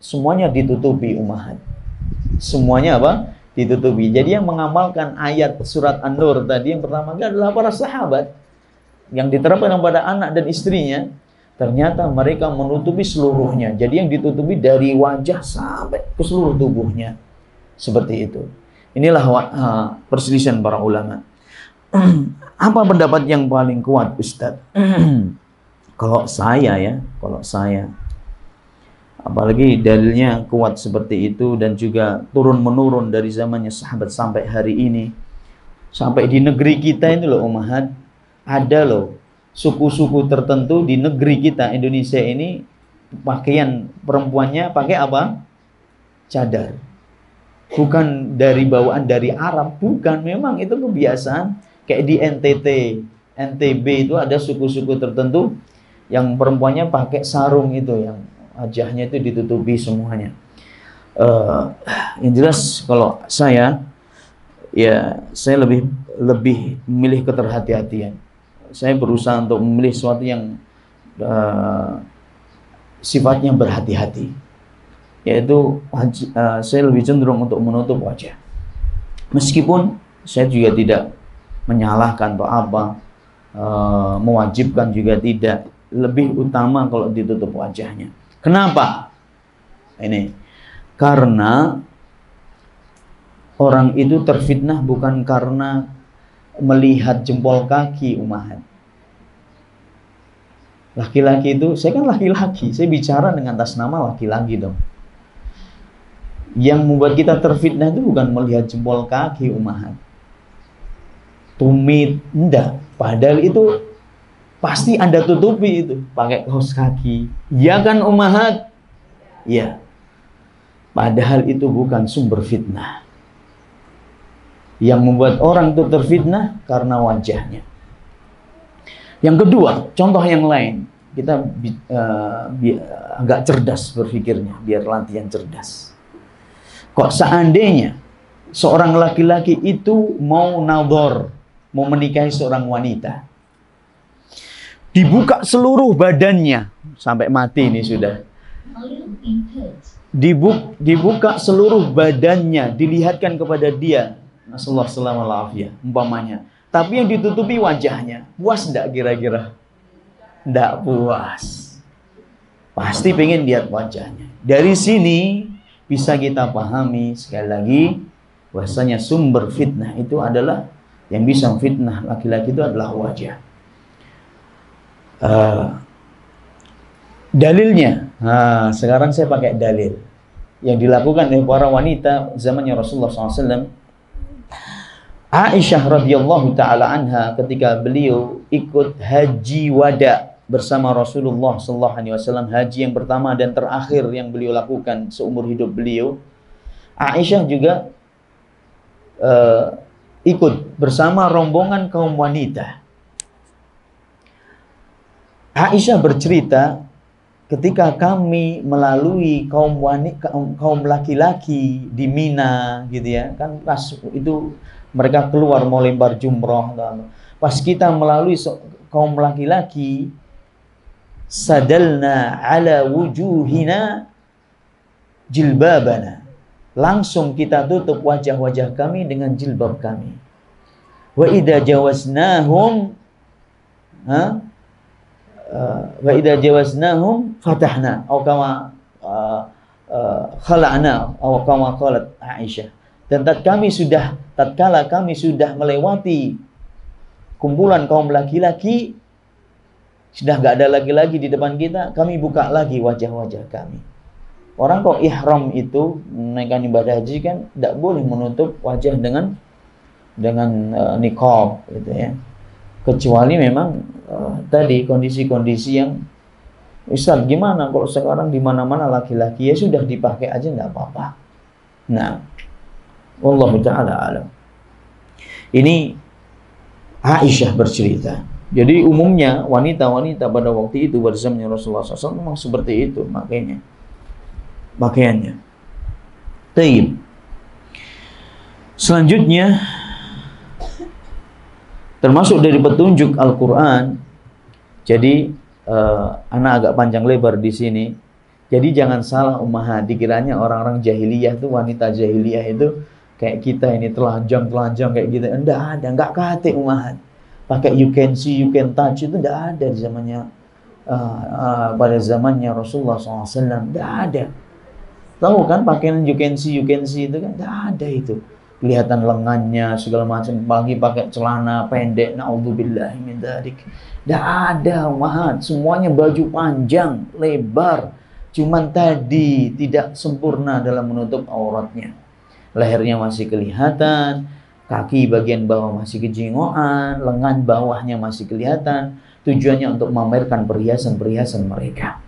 semuanya ditutupi Ummahat. Semuanya apa? Ditutupi. Jadi yang mengamalkan ayat surat An-Nur tadi yang pertama adalah para sahabat yang diterapkan kepada anak dan istrinya. Ternyata mereka menutupi seluruhnya. Jadi yang ditutupi dari wajah sampai ke seluruh tubuhnya. Seperti itu. Inilah perselisihan para ulama. Apa pendapat yang paling kuat, Ustadz? Kalau saya, apalagi dalilnya kuat seperti itu dan juga turun-menurun dari zamannya sahabat sampai hari ini. Sampai di negeri kita itu loh Ummahat, ada loh suku-suku tertentu di negeri kita Indonesia ini pakaian perempuannya pakai apa? Cadar. bukan dari bawaan dari Arab, bukan, memang itu kebiasaan. Kayak di NTT, NTB itu ada suku-suku tertentu yang perempuannya pakai sarung itu, yang wajahnya itu ditutupi semuanya. Yang jelas kalau saya, ya saya lebih memilih keterhati-hatian. Saya berusaha untuk memilih sesuatu yang sifatnya berhati-hati, yaitu saya lebih cenderung untuk menutup wajah. Meskipun saya juga tidak menyalahkan atau apa, mewajibkan juga tidak, lebih utama kalau ditutup wajahnya. Kenapa? Ini karena orang itu terfitnah bukan karena melihat jempol kaki ummahat. Laki-laki itu, saya kan laki-laki, saya bicara dengan atas nama laki-laki dong. Yang membuat kita terfitnah itu bukan melihat jempol kaki ummahat, tumit, enggak. Padahal itu pasti Anda tutupi itu pakai kaos kaki, ya kan ummahat? Ya. Padahal itu bukan sumber fitnah. Yang membuat orang itu terfitnah karena wajahnya. Yang kedua, contoh yang lain, kita agak cerdas berpikirnya, biar latihan cerdas. Kok seandainya seorang laki-laki itu mau nador, mau menikahi seorang wanita, dibuka seluruh badannya sampai mati ini sudah, dibuka seluruh badannya, dilihatkan kepada dia, nasallahu alaihi umpamanya, tapi yang ditutupi wajahnya, puas enggak kira-kira? Enggak puas, pasti pengen lihat wajahnya. Dari sini bisa kita pahami sekali lagi bahwasanya sumber fitnah itu adalah, yang bisa fitnah laki-laki itu adalah wajah. Dalilnya, sekarang saya pakai dalil yang dilakukan oleh para wanita zamannya Rasulullah SAW. Aisyah radhiyallahu taala anha ketika beliau ikut haji wada bersama Rasulullah SAW, haji yang pertama dan terakhir yang beliau lakukan seumur hidup beliau, Aisyah juga ikut bersama rombongan kaum wanita. Aisyah bercerita, ketika kami melalui kaum laki-laki di Mina gitu ya, kan pas itu mereka keluar mau lempar jumroh. Pas kita melalui kaum laki-laki, sadalna ala wujuhina jilbabana, langsung kita tutup wajah-wajah kami dengan jilbab kami. Wa idza jawaznahum wa idza jawaznahum fatahna atau kama khala'na atau kama qalat Aisyah. Dan tatkala kami sudah melewati kumpulan kaum laki-laki, sudah nggak ada lagi di depan kita, kami buka lagi wajah-wajah kami. Orang kok ihram itu menaikkan ibadah haji kan tidak boleh menutup wajah dengan niqab gitu ya. Kecuali memang tadi kondisi-kondisi yang, Ustaz gimana kalau sekarang di mana-mana laki-laki, ya sudah dipakai aja nggak apa-apa. Nah, wallahu taala alam. Ini Aisyah bercerita. Jadi umumnya wanita-wanita pada waktu itu berzamannya Rasulullah SAW memang seperti itu pakaiannya. Taib. Selanjutnya, termasuk dari petunjuk Al-Quran. Jadi anak agak panjang lebar di sini. Jadi jangan salah ummahat, dikiranya orang-orang jahiliyah itu, wanita jahiliyah itu kayak kita ini telanjang kayak gitu. Enggak ada, enggak kate ummahat. Pakai you can see, you can touch itu enggak ada di zamannya pada zamannya Rasulullah SAW. Enggak ada. Tahu kan pakaian you can see itu kan enggak ada itu. Kelihatan lengannya segala macam, pagi pakai celana pendek, naudzubillahi min dzalik. Enggak ada ummahat, semuanya baju panjang, lebar. Cuman tadi tidak sempurna dalam menutup auratnya. Lehernya masih kelihatan, kaki bagian bawah masih kejingoan, lengan bawahnya masih kelihatan. Tujuannya untuk memamerkan perhiasan-perhiasan mereka.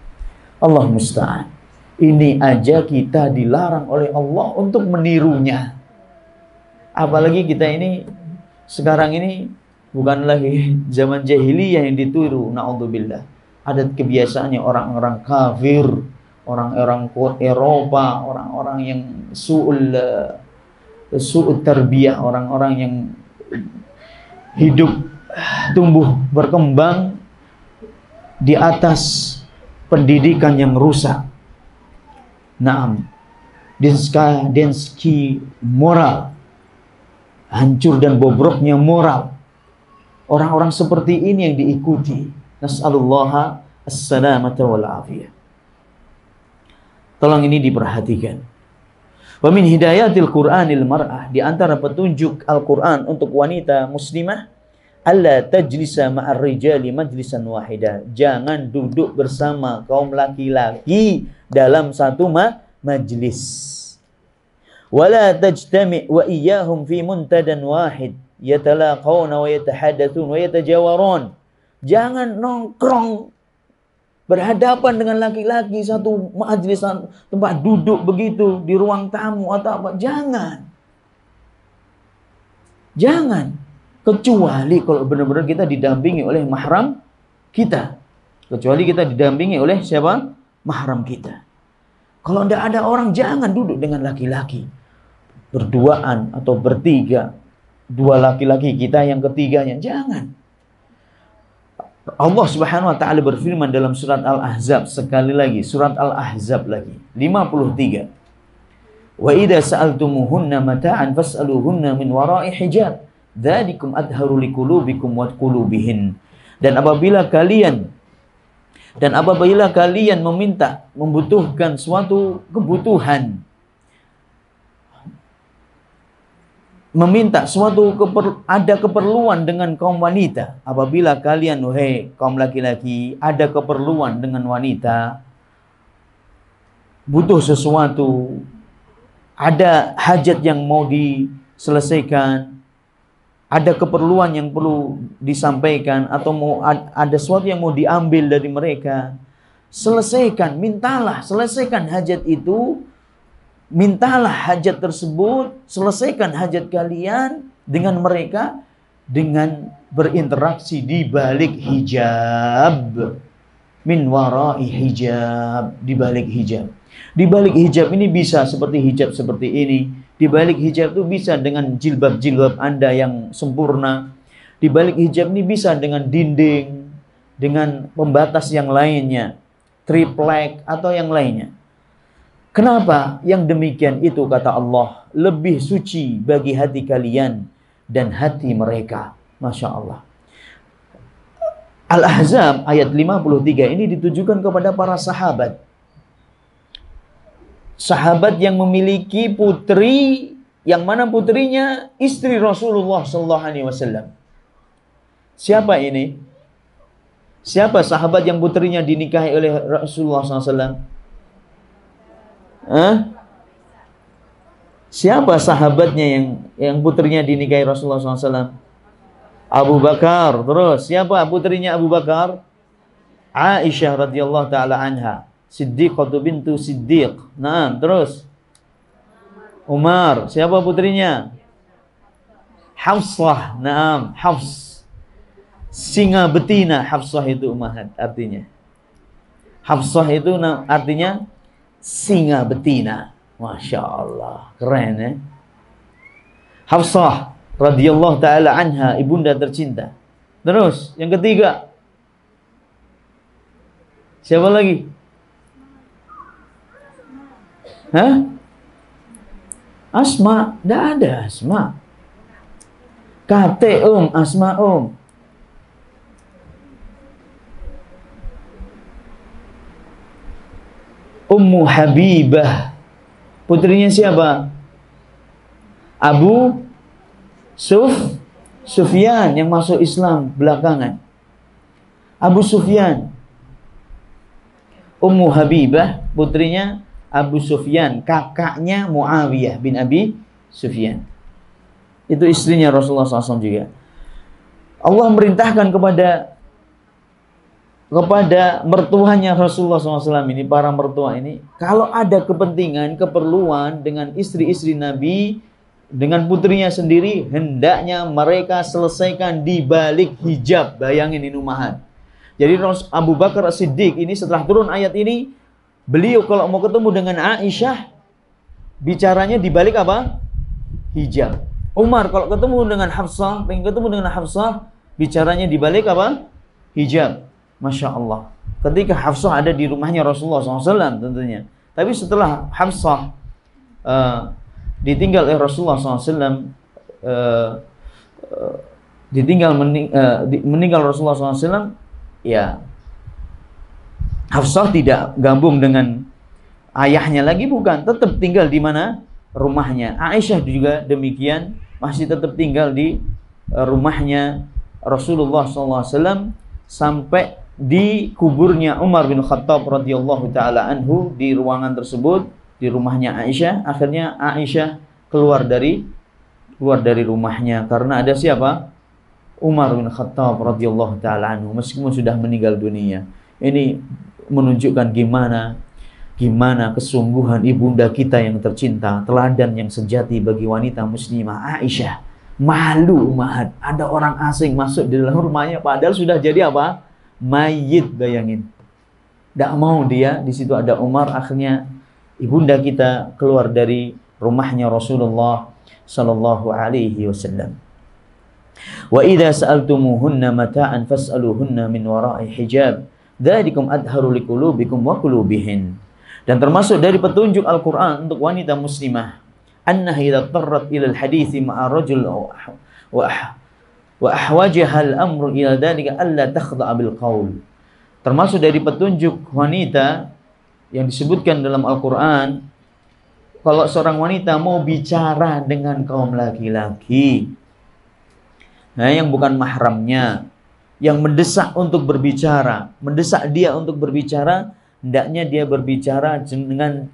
Allah musta'an. Ini aja kita dilarang oleh Allah untuk menirunya. Apalagi kita ini sekarang ini bukan lagi zaman jahiliyah yang ditiru, na'udzubillah. Adat kebiasaannya orang-orang kafir, orang-orang Eropa, orang-orang yang su'ul tarbiyah, orang-orang yang hidup tumbuh berkembang di atas pendidikan yang rusak. Naam, denski moral, hancur dan bobroknya moral. Orang-orang seperti ini yang diikuti. Nas'alullaha as-salamata wal afiyah. Tolong ini diperhatikan. Wa min hidayatil Qur'anil mar'ah, di antara petunjuk Al-Qur'an untuk wanita muslimah, alla tajlisa ma'ar rijali majlisan wahida. Jangan duduk bersama kaum laki-laki dalam satu majlis. Wala tajtami' wa iyyahum fi muntadan wahid yatalaqawna wa yatahaddatsun wa yatajawarun. Jangan nongkrong berhadapan dengan laki-laki satu majlis, tempat duduk begitu di ruang tamu atau apa. Jangan. Kecuali kalau benar-benar kita didampingi oleh mahram kita. Kecuali kita didampingi oleh siapa? Mahram kita. Kalau tidak ada orang, jangan duduk dengan laki-laki. Berduaan atau bertiga. Dua laki-laki kita, yang ketiganya. Jangan. Allah Subhanahu wa ta'ala berfirman dalam surat Al-Ahzab, sekali lagi, surat Al-Ahzab lagi, 53. Wa idza sa'altumuhunna mata'an fas'aluhunna min wara'i hijab. Dzalikum adharu liqulubikum wa qulubihin. Dan apabila kalian membutuhkan suatu kebutuhan, ada keperluan dengan kaum wanita. Apabila kalian, wahai kaum laki-laki, ada keperluan dengan wanita, butuh sesuatu, ada hajat yang mau diselesaikan, ada keperluan yang perlu disampaikan, atau ada sesuatu yang mau diambil dari mereka, selesaikan, selesaikan hajat itu. Mintalah hajat tersebut, selesaikan hajat kalian dengan mereka dengan berinteraksi di balik hijab. Min wara'i hijab, di balik hijab. Di balik hijab ini bisa seperti hijab seperti ini. Di balik hijab itu bisa dengan jilbab-jilbab Anda yang sempurna. Di balik hijab ini bisa dengan dinding, dengan pembatas yang lainnya, triplek atau yang lainnya. Kenapa? Yang demikian itu, kata Allah, lebih suci bagi hati kalian dan hati mereka. Masya Allah. Al-Ahzab ayat 53 ini ditujukan kepada para sahabat. Sahabat yang memiliki putri, yang mana putrinya istri Rasulullah SAW. Siapa ini? Siapa sahabat yang putrinya dinikahi oleh Rasulullah SAW? Siapa sahabatnya yang putrinya dinikahi Rasulullah SAW? Abu Bakar. Terus siapa putrinya Abu Bakar? Aisyah radhiyallahu taala anha, Siddiqatu bintu Siddiq. Nah, terus Umar. Siapa putrinya? Hafsah. Naam, Hafs. Singa betina. Hafsah itu ummahat artinya. Hafsah itu artinya singa betina. Masya Allah, keren ya. Hafsah radhiyallahu taala anha, ibunda tercinta. Terus yang ketiga, siapa lagi? Asma. Tidak ada Asma. Kate Asma Ummu Habibah. Putrinya siapa? Abu Sufyan yang masuk Islam belakangan. Abu Sufyan. Ummu Habibah, putrinya Abu Sufyan, kakaknya Muawiyah bin Abi Sufyan. Itu istrinya Rasulullah SAW juga. Allah merintahkan kepada kepada mertuanya Rasulullah SAW ini, para mertua ini, kalau ada kepentingan, keperluan dengan istri-istri Nabi, dengan putrinya sendiri, hendaknya mereka selesaikan di balik hijab. Bayangin ini ummahat. Jadi Abu Bakar As-Siddiq ini setelah turun ayat ini, beliau kalau mau ketemu dengan Aisyah, bicaranya di balik apa? Hijab. Umar kalau ketemu dengan Hafsah, pengen ketemu dengan Hafsah, bicaranya di balik apa? Hijab. Masya Allah. Ketika Hafsah ada di rumahnya Rasulullah SAW tentunya. Tapi setelah Hafsah ditinggal oleh Rasulullah SAW, meninggal Rasulullah SAW, ya Hafsah tidak gabung dengan ayahnya lagi, bukan, tetap tinggal di mana? Rumahnya. Aisyah juga demikian, masih tetap tinggal di rumahnya Rasulullah SAW sampai di kuburnya Umar bin Khattab radhiyallahu taala anhu di ruangan tersebut, di rumahnya Aisyah. Akhirnya Aisyah keluar dari rumahnya karena ada siapa? Umar bin Khattab radhiyallahu taala anhu, meskipun sudah meninggal dunia. Ini menunjukkan gimana kesungguhan ibunda kita yang tercinta, teladan yang sejati bagi wanita muslimah Aisyah. Malu ummahat, ada orang asing masuk di dalam rumahnya padahal sudah jadi apa? Mayit, bayangin. Tidak mau dia, di situ ada Umar. Akhirnya ibunda kita keluar dari rumahnya Rasulullah sallallahu alaihi wasallam. Wa idza sa'altumuhunna mata'an fas'aluhunna min wara'i hijab. Dzalikum adharu liqulubikum wa qulubihin. Dan termasuk dari petunjuk Al-Qur'an untuk wanita muslimah, annaha idza tarrat ila al-hadithi ma'a rajul wa ahwajaha al-amru ila dzalika alla takhda'a bil qaul. Termasuk dari petunjuk wanita yang disebutkan dalam Al-Qur'an, kalau seorang wanita mau bicara dengan kaum laki-laki, nah, yang bukan mahramnya, yang mendesak untuk berbicara, mendesak dia untuk berbicara, hendaknya dia berbicara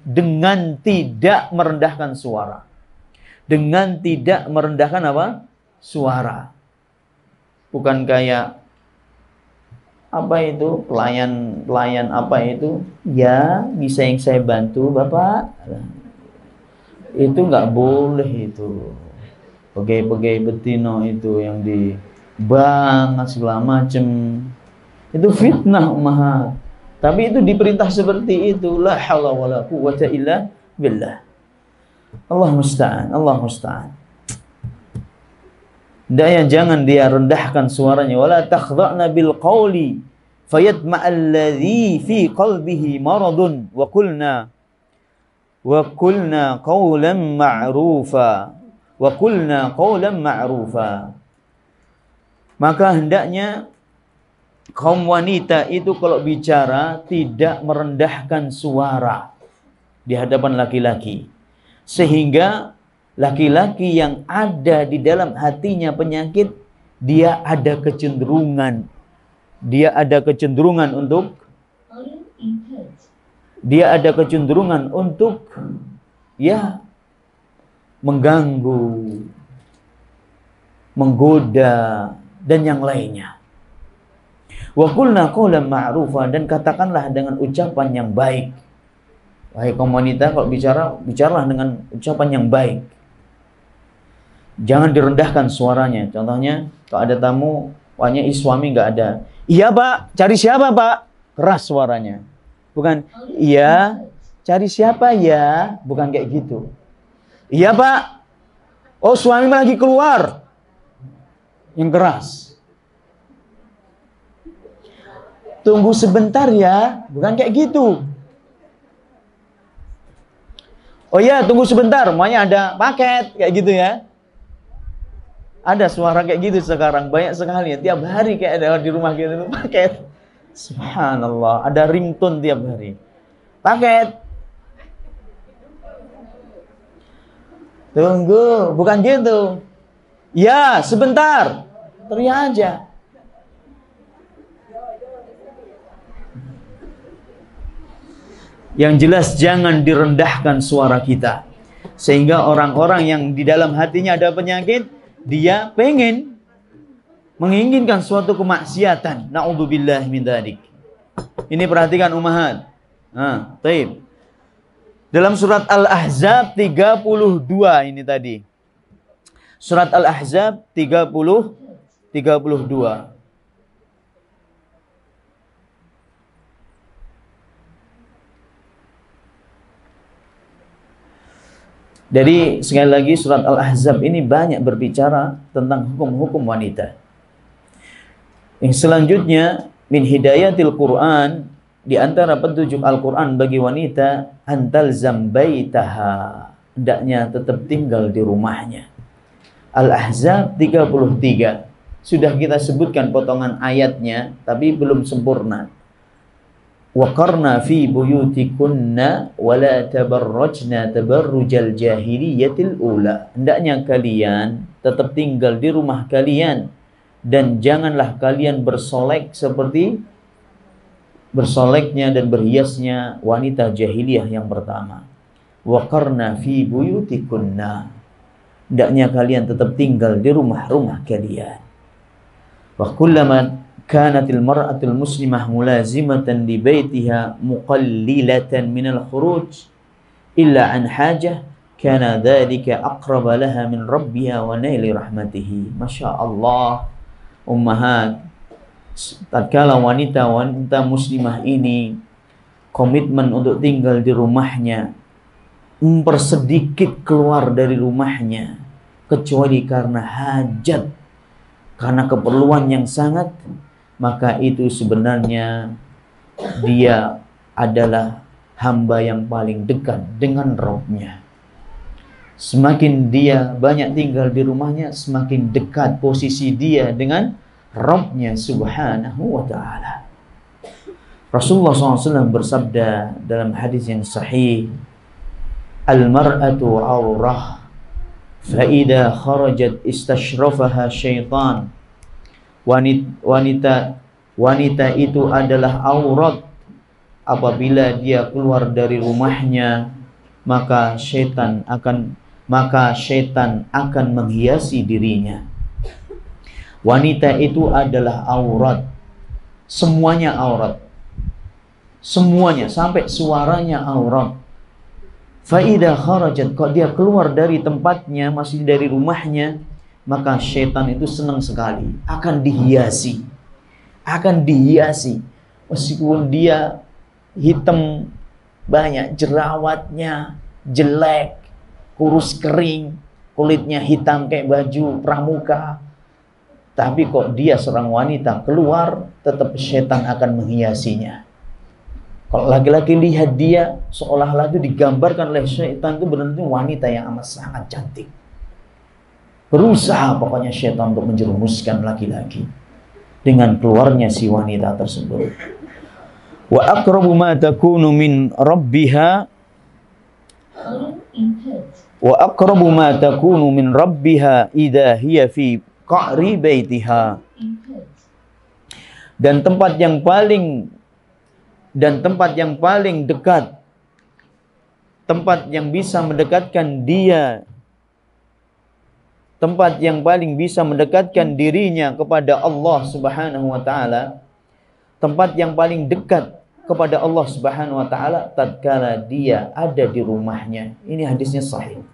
dengan tidak merendahkan suara. Dengan tidak merendahkan apa? Suara. Bukan kayak apa itu, pelayan apa itu, ya bisa yang saya bantu Bapak, itu nggak boleh itu. Pegawai betino itu yang di banget segala macem, itu fitnah ummahat. Tapi itu diperintah seperti itu. La haula wala quwwata illa billah. Allah musta'an, Allah musta'an. Daya jangan dia rendahkan suaranya. Wala takhdha'na bil qawli fayatma'al ladzi fi qalbihi maradun wa qulna qawlan ma'rufa. Wa qulna qawlan ma'rufa. Maka hendaknya kaum wanita itu kalau bicara tidak merendahkan suara di hadapan laki-laki, sehingga laki-laki yang ada di dalam hatinya penyakit, dia ada kecenderungan untuk ya mengganggu, menggoda dan yang lainnya. Wa qulna qawlan ma'rufa, dan katakanlah dengan ucapan yang baik. Wahai kaum wanita, kalau bicaralah dengan ucapan yang baik. Jangan direndahkan suaranya. Contohnya, kalau ada tamu, wahnya suami nggak ada. Iya Pak, cari siapa Pak? Keras suaranya. Bukan, iya, cari siapa ya? Bukan kayak gitu. Iya Pak, oh suami lagi keluar. Yang keras. Tunggu sebentar ya, bukan kayak gitu. Oh ya, tunggu sebentar, maunya ada paket, kayak gitu ya. Ada suara kayak gitu sekarang, banyak sekali ya. Tiap hari kayak ada di rumah gitu, paket. Subhanallah, ada ringtone tiap hari. Paket. Tunggu, bukan gitu. Ya, sebentar. Teriak aja. Yang jelas jangan direndahkan suara kita. Sehingga orang-orang yang di dalam hatinya ada penyakit, dia menginginkan suatu kemaksiatan. Na'udzubillah min dzalik. Ini perhatikan ummahat. Nah, taib. Dalam surat Al-Ahzab 32 ini tadi. Surat Al-Ahzab 32. Jadi sekali lagi surat Al-Ahzab ini banyak berbicara tentang hukum-hukum wanita. Yang selanjutnya min hidayatil Quran, di antara petunjuk Al-Quran bagi wanita, antal zambaitaha, hendaknya tetap tinggal di rumahnya. Al-Ahzab 33. Sudah kita sebutkan potongan ayatnya, tapi belum sempurna. Waqarna fi buyutikunna wala tabarrajna tabarrujal jahiliyatil ula. Hendaknya kalian tetap tinggal di rumah kalian, dan janganlah kalian bersolek seperti bersoleknya dan berhiasnya wanita jahiliyah yang pertama. Waqarna fi buyutikunna, hendaknya kalian tetap tinggal di rumah-rumah kalian. Wa kullama kanatil mar'atul muslimah mulazimatan li baitiha muqallilatan minal khuruj illa an hajah kana dzalika aqraba laha min rabbiha wa naili rahmatihi. Masya Allah, ummahat, tatkala wanita muslimah ini komitmen untuk tinggal di rumahnya, mempersedikit keluar dari rumahnya kecuali karena hajat, karena keperluan yang sangat, maka itu sebenarnya dia adalah hamba yang paling dekat dengan Rabb-nya. Semakin dia banyak tinggal di rumahnya, semakin dekat posisi dia dengan Rabb-nya subhanahu wa ta'ala. Rasulullah SAW bersabda dalam hadis yang sahih, al-mar'atu awrah fa idza kharajat istashrafaha syaitan. Wanita itu adalah aurat. Apabila dia keluar dari rumahnya, maka syaitan akan menghiasi dirinya. Wanita itu adalah aurat. Semuanya aurat. Semuanya, sampai suaranya aurat. Faidah kharajat, kalau dia keluar dari tempatnya, masih dari rumahnya, maka syaitan itu senang sekali. Akan dihiasi. Meskipun dia hitam, banyak jerawatnya, jelek, kurus kering, kulitnya hitam kayak baju pramuka, tapi kok dia seorang wanita keluar, tetap syaitan akan menghiasinya. Kalau laki-laki lihat dia, seolah-olah itu digambarkan oleh syaitan itu benar-benar wanita yang amat sangat cantik. Berusaha pokoknya syaitan untuk menjerumuskan laki-laki dengan keluarnya si wanita tersebut. Wa aqrabu ma takunu min rabbiha idza hiya fi qa'ri baitiha. Dan tempat yang paling dekat, tempat yang bisa mendekatkan dia, tempat yang paling bisa mendekatkan dirinya kepada Allah Subhanahu wa taala, tempat yang paling dekat kepada Allah Subhanahu wa taala tatkala dia ada di rumahnya. Ini hadisnya sahih.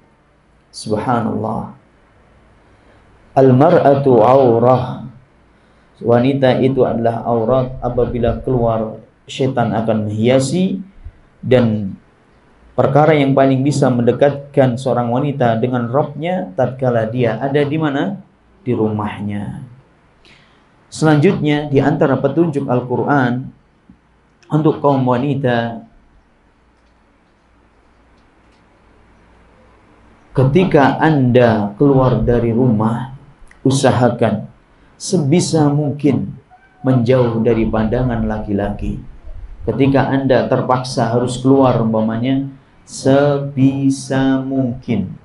Subhanallah. Al-mar'atu aurah. Wanita itu adalah aurat. Apabila keluar, syaitan akan menghiasi. Dan perkara yang paling bisa mendekatkan seorang wanita dengan Rabb-nya tatkala dia ada di mana? Di rumahnya. Selanjutnya, di antara petunjuk Al-Quran untuk kaum wanita, ketika Anda keluar dari rumah, usahakan sebisa mungkin menjauh dari pandangan laki-laki. Ketika Anda terpaksa harus keluar, umpamanya, sebisa mungkin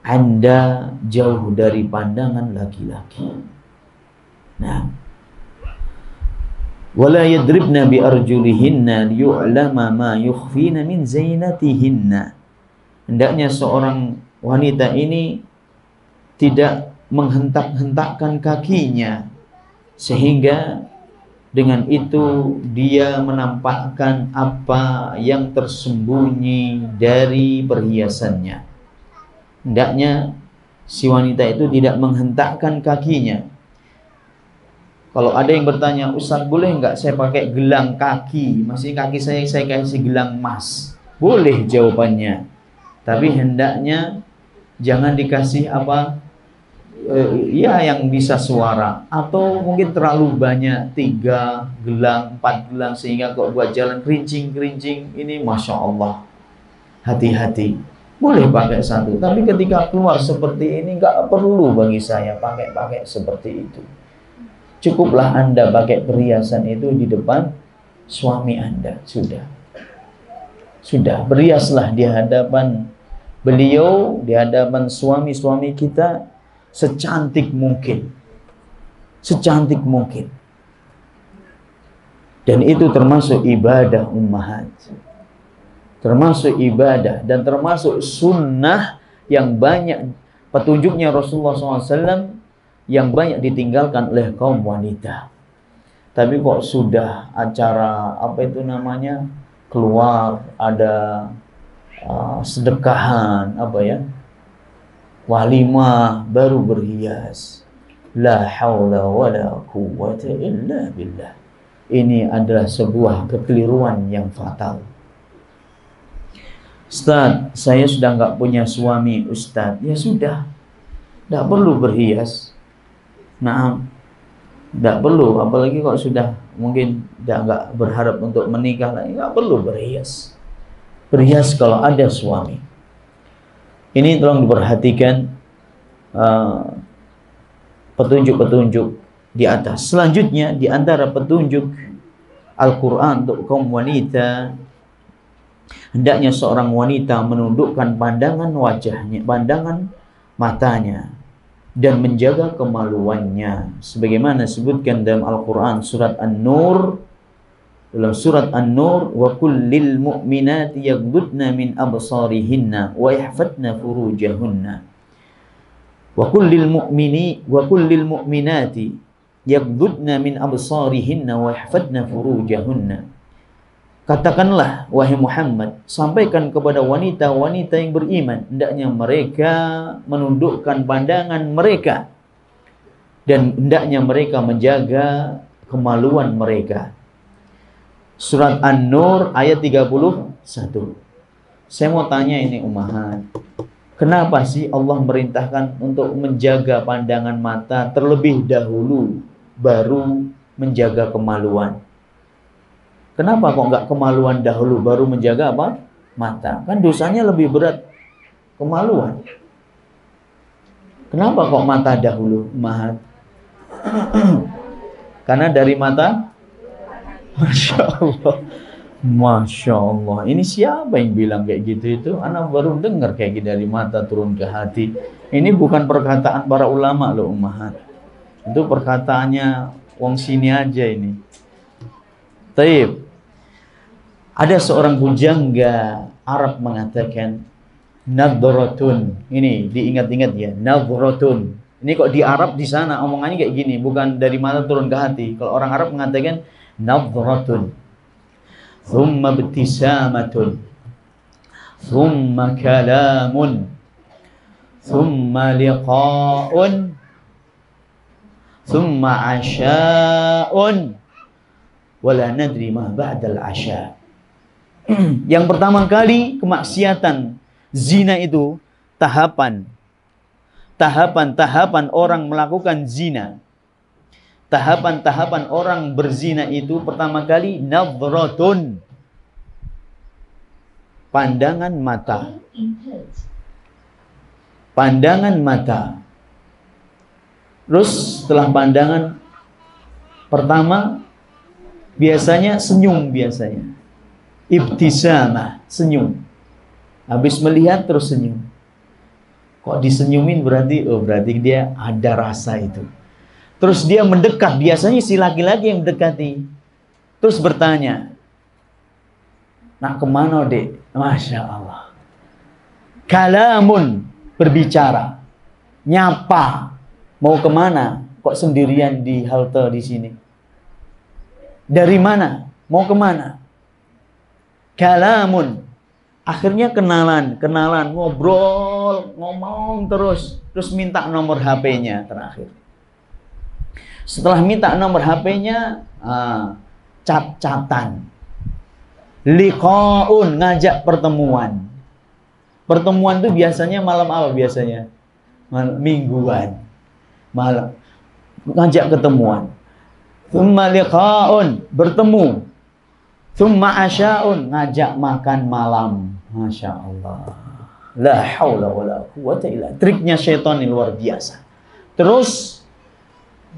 Anda jauh dari pandangan laki-laki. Nah, wala yadribna bi arjulihinna liyu'lama ma yukhfina min zainatihinna. Hendaknya seorang wanita ini tidak menghentak-hentakkan kakinya sehingga Dengan itu dia menampakkan apa yang tersembunyi dari perhiasannya. Hendaknya si wanita itu tidak menghentakkan kakinya. Kalau ada yang bertanya, Ustaz boleh nggak saya pakai gelang kaki? Masih kaki saya kasih gelang emas. Boleh jawabannya. Tapi hendaknya jangan dikasih apa, ya yang bisa suara. Atau mungkin terlalu banyak, 3 gelang, 4 gelang. Sehingga kok buat jalan kerincing-kerincing. Ini Masya Allah. Hati-hati. Boleh pakai satu. Tapi ketika keluar seperti ini, nggak perlu bagi saya pakai seperti itu. Cukuplah Anda pakai perhiasan itu di depan suami Anda. Sudah, berhiaslah di hadapan beliau, di hadapan suami-suami kita secantik mungkin. Secantik mungkin. Dan itu termasuk ibadah ummahat. Termasuk ibadah dan termasuk sunnah yang banyak petunjuknya Rasulullah SAW yang banyak ditinggalkan oleh kaum wanita. Tapi kok sudah acara apa itu namanya, keluar ada sedekahan apa ya, walimah, baru berhias. La haula wala quwwata illa billah. Ini adalah sebuah kekeliruan yang fatal. Ustaz, saya sudah nggak punya suami, Ustaz. Ya sudah, nggak perlu berhias. Nah, tidak perlu, apalagi kalau sudah mungkin nggak berharap untuk menikah lagi, nggak perlu berhias. Berhias kalau ada suami. Ini tolong diperhatikan petunjuk-petunjuk di atas. Selanjutnya di antara petunjuk Al-Quran untuk kaum wanita, hendaknya seorang wanita menundukkan pandangan wajahnya, pandangan matanya, dan menjaga kemaluannya, sebagaimana disebutkan dalam Al-Quran surat An-Nur. Dalam surat An-Nur, wa kullil mu'minati yaghdudna min absarihinna wa yahfadna furujahunna. Wa kullil mu'minati yaghdudna min absarihinna wa yahfadna furujahunna. Katakanlah wahai Muhammad, sampaikan kepada wanita-wanita yang beriman, hendaknya mereka menundukkan pandangan mereka dan hendaknya mereka menjaga kemaluan mereka. Surat An-Nur ayat 31. Saya mau tanya ini ummahat, kenapa sih Allah merintahkan untuk menjaga pandangan mata terlebih dahulu baru menjaga kemaluan? Kenapa kok nggak kemaluan dahulu baru menjaga apa? Mata. Kan dosanya lebih berat kemaluan. Kenapa kok mata dahulu, Mahat? Karena dari mata, Masya Allah. Masya Allah. Ini siapa yang bilang kayak gitu itu? Anak baru dengar kayak gitu, dari mata turun ke hati. Ini bukan perkataan para ulama loh, Mahat. Itu perkataannya wong sini aja ini. Taib. Ada seorang pujangga Arab mengatakan nadratun. Ini diingat-ingat ya, nadratun. Ini kok di Arab di sana omongannya kayak gini, bukan dari mata turun ke hati. Kalau orang Arab mengatakan nadratun, thumma ibtisamatun, thumma kalamun, thumma liqa'un, thumma asha'un, wala nadri ma ba'dal asya'. Yang pertama kali kemaksiatan zina itu tahapan orang melakukan zina. Tahapan orang berzina itu pertama kali nadratun, pandangan mata. Pandangan mata. Terus setelah pandangan pertama biasanya senyum biasanya. Ibtisamah, senyum. Habis melihat terus senyum. Kok disenyumin berarti dia ada rasa itu. Terus dia mendekat, biasanya si laki-laki yang mendekati. Terus bertanya, nak kemana dek? Masya Allah. Kalamun, berbicara. Nyapa, mau kemana? Kok sendirian di halte di sini? Dari mana? Mau kemana? Kalamun. Akhirnya kenalan, ngobrol, ngomong terus minta nomor HP-nya terakhir. Setelah minta nomor HP-nya, cat-catan. Liqaun, ngajak pertemuan. Pertemuan itu biasanya malam apa biasanya? Malam mingguan. Malam ngajak ketemuan. Tsumma liqaun, bertemu. Tsumma asya'un, ngajak makan malam. Masya Allah. La haula wala quwwata illa. Triknya syaitan ini luar biasa. Terus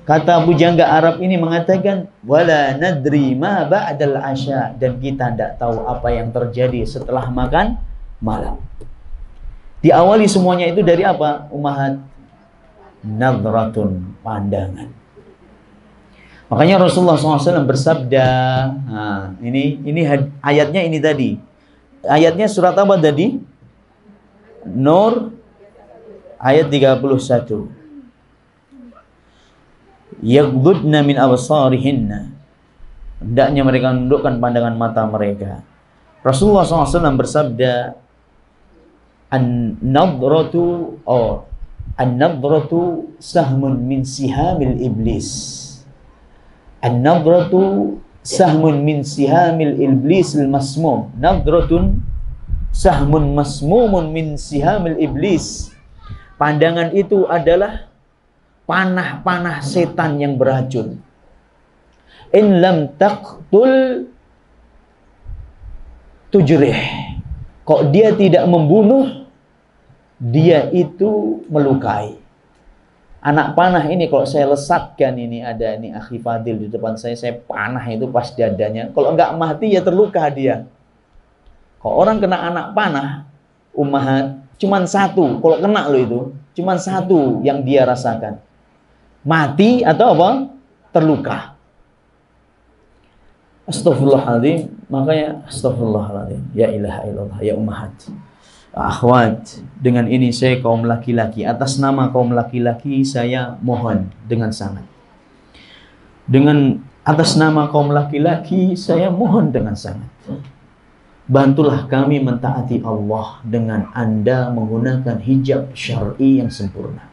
kata bujangga Arab ini mengatakan wala nadri ma ba'dal asya, dan kita tidak tahu apa yang terjadi setelah makan malam. Diawali semuanya itu dari apa? Ummahat, nadratun, pandangan. Makanya Rasulullah SAW bersabda, ini ayatnya ini tadi. Ayatnya surat apa tadi? Nur ayat 31. Yaghdudna min absarihinna. Hendaknya mereka menundukkan pandangan mata mereka. Rasulullah SAW bersabda, An-nadratu sahmun min sihamil iblis. An-nadratu sahmun min sihamil iblis al-masmum. Nadratun sahmun masmumun min sihamil iblis. Pandangan itu adalah panah-panah setan yang beracun. In lam taqtul tujrih. Kok dia tidak membunuh, dia itu melukai. Anak panah ini kalau saya lesatkan, ini ada ini akhi Fadil di depan saya panah itu pas dadanya. Kalau enggak mati ya terluka dia. Kalau orang kena anak panah, ummahat, cuman satu. Kalau kena lo itu, cuman satu yang dia rasakan. Mati atau apa? Terluka. Astaghfirullahaladzim. Makanya astaghfirullahaladzim. Ya ilaha illallah, ya ummahat. Akhwat, dengan ini saya kaum laki-laki, atas nama kaum laki-laki saya mohon dengan sangat. Dengan atas nama kaum laki-laki saya mohon dengan sangat. Bantulah kami mentaati Allah dengan Anda menggunakan hijab syar'i yang sempurna.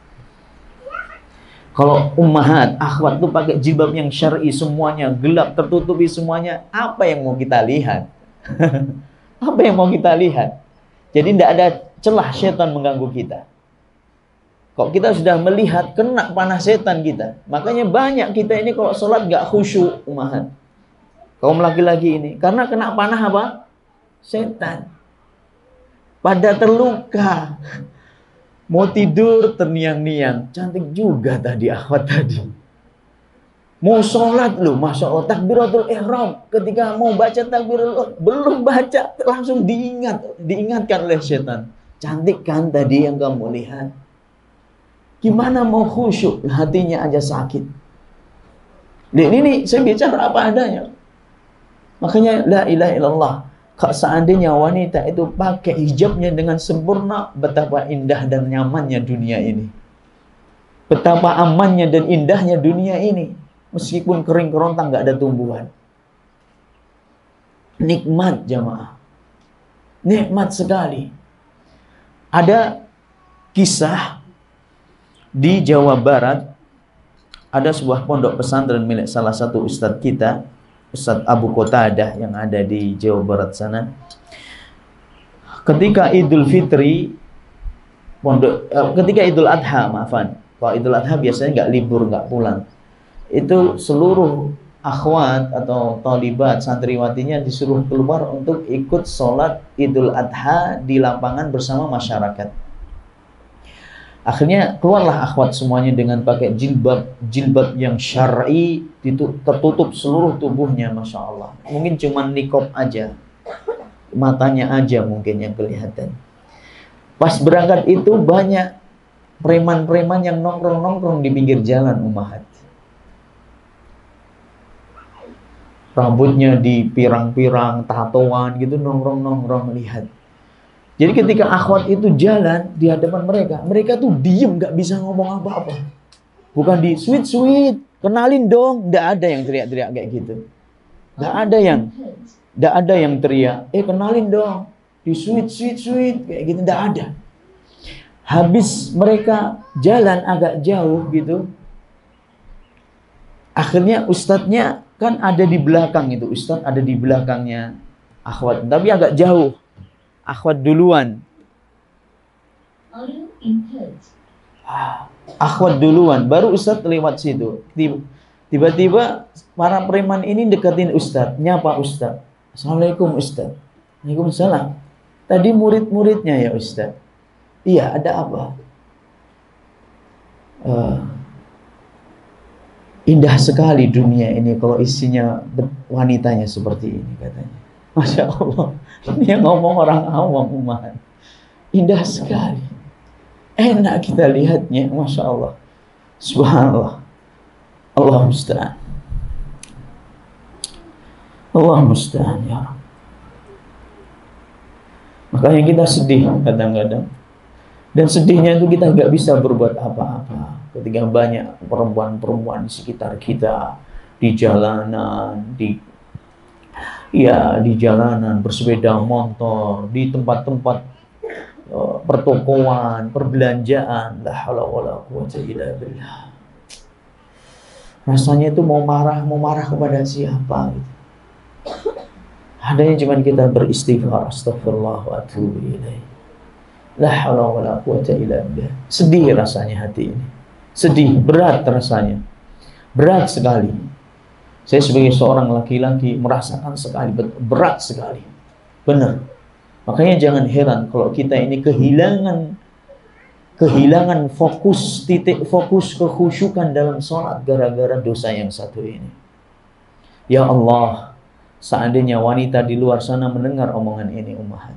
Kalau ummahat, akhwat tuh pakai jilbab yang syar'i semuanya gelap, tertutupi semuanya, apa yang mau kita lihat? Apa yang mau kita lihat? Jadi tidak ada celah setan mengganggu kita. Kok kita sudah melihat kena panah setan kita. Makanya banyak kita ini kalau sholat gak khusyuk, ummahat. Kaum laki-laki ini. Karena kena panah apa? Setan. Pada terluka. Mau tidur terniang-niang. Cantik juga tadi akhwat tadi. Mau sholat loh, Masya Allah, takbiratul ihram. Ketika mau baca takbiratul, belum baca, langsung diingatkan oleh setan. Cantik kan tadi yang kamu lihat? Gimana mau khusyuk, hatinya aja sakit. Ini saya bicara apa adanya. Makanya la ilaha illallah. Kalau seandainya wanita itu pakai hijabnya dengan sempurna, betapa indah dan nyamannya dunia ini. Betapa amannya dan indahnya dunia ini. Meskipun kering kerontang, nggak ada tumbuhan. Nikmat jamaah. Nikmat sekali. Ada kisah di Jawa Barat. Ada sebuah pondok pesantren milik salah satu ustadz kita, Ustadz Abu Qatadah yang ada di Jawa Barat sana. Ketika Idul Fitri, ketika Idul Adha, maafan. Kalau Idul Adha biasanya nggak libur, nggak pulang. Itu seluruh akhwat atau talibat santriwatinya disuruh keluar untuk ikut sholat Idul Adha di lapangan bersama masyarakat. Akhirnya keluarlah akhwat semuanya dengan pakai jilbab yang syar'i, tertutup seluruh tubuhnya, Masya Allah. Mungkin cuma nikob aja, matanya aja mungkin yang kelihatan. Pas berangkat itu banyak preman-preman yang nongkrong-nongkrong di pinggir jalan, ummahat. Rambutnya dipirang-pirang, tatoan gitu, nongkrong-nongkrong, lihat. Jadi ketika akhwat itu jalan di hadapan mereka tuh diem, gak bisa ngomong apa-apa. Bukan di sweet, kenalin dong, gak ada yang teriak-teriak kayak gitu. Nggak ada yang teriak, kenalin dong, di sweet kayak gitu, nggak ada. Habis mereka jalan agak jauh gitu, akhirnya ustadznya kan ada di belakang itu, ustadz ada di belakangnya akhwat, tapi agak jauh. Akhwat duluan. Akhwat duluan, baru ustadz lewat situ. Tiba-tiba para preman ini deketin ustadz, nyapa ustadz. Assalamualaikum ustadz. Waalaikumsalam. Tadi murid-muridnya ya ustadz. Iya, ada apa? Indah sekali dunia ini kalau isinya wanitanya seperti ini, katanya. Masya Allah. Dia ngomong orang awam, umat. Indah sekali. Enak kita lihatnya, Masya Allah. Subhanallah. Allah musta'an. Allah musta'an, ya Rabb. Makanya kita sedih kadang-kadang. Dan sedihnya itu kita nggak bisa berbuat apa-apa ketika banyak perempuan-perempuan di sekitar kita, di jalanan, di jalanan, bersepeda motor, di tempat-tempat pertokoan, perbelanjaan. La haula wala quwwata illa billah. Rasanya itu mau marah kepada siapa gitu. Adanya cuma kita beristighfar, astagfirullah wa atubu ilaih. La haula wala quwwata illa billah. Sedih rasanya hati ini. Sedih, berat rasanya. Berat sekali. Saya sebagai seorang laki-laki merasakan sekali, berat sekali. Benar. Makanya jangan heran kalau kita ini kehilangan fokus, titik fokus kekhusyukan dalam sholat gara-gara dosa yang satu ini. Ya Allah, seandainya wanita di luar sana mendengar omongan ini, ummahat.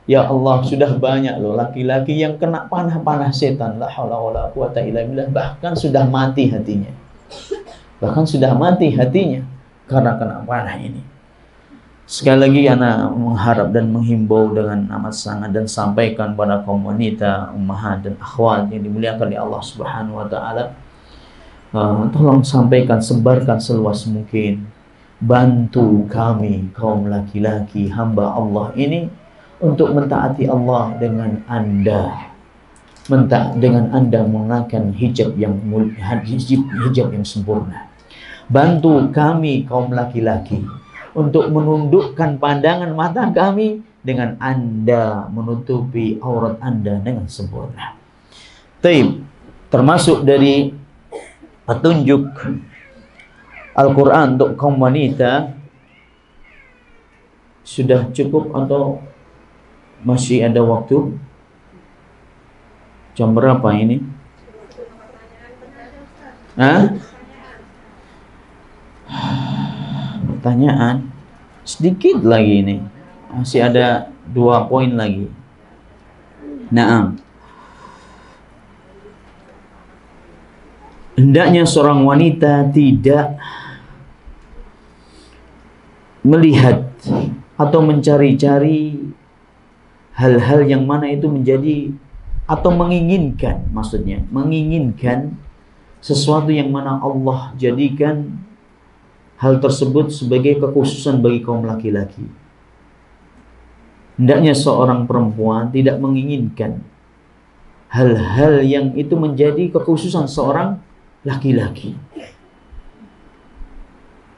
Ya Allah, sudah banyak loh laki-laki yang kena panah-panah setan. La haula wala quwata illa billah. Bahkan sudah mati hatinya. Karena kena panah ini. Sekali lagi anak mengharap dan menghimbau dengan amat sangat dan sampaikan pada kaum wanita, ummahat dan akhwat yang dimuliakan oleh Allah Subhanahu wa taala. Tolong sampaikan, sebarkan seluas mungkin. Bantu kami kaum laki-laki hamba Allah ini untuk mentaati Allah dengan Anda mengenakan hijab yang sempurna. Bantu kami kaum laki-laki untuk menundukkan pandangan mata kami dengan Anda menutupi aurat Anda dengan sempurna. Termasuk dari petunjuk Al-Quran untuk kaum wanita. Sudah cukup atau masih ada waktu? Jam berapa ini? Pertanyaan sedikit lagi ini. Masih ada 2 poin lagi. Naam. Hendaknya seorang wanita tidak melihat atau mencari-cari hal-hal yang mana itu menjadi atau menginginkan, maksudnya menginginkan sesuatu yang mana Allah jadikan hal tersebut sebagai kekhususan bagi kaum laki-laki. Hendaknya seorang perempuan tidak menginginkan hal-hal yang itu menjadi kekhususan seorang laki-laki.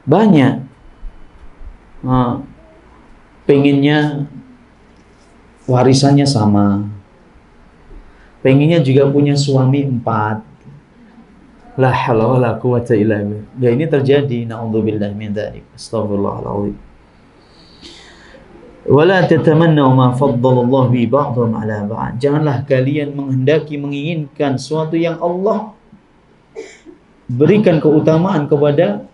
Banyak pengennya warisannya sama, pengennya juga punya suami 4. La haula wala quwwata illa billah. Ya, ini terjadi, naudzubillah min dzalik. Astagfirullahaladzim. Wala tatamannu ma faddalallahu bi ba'dhum ala ba'd. Janganlah kalian menginginkan sesuatu yang Allah berikan keutamaan kepada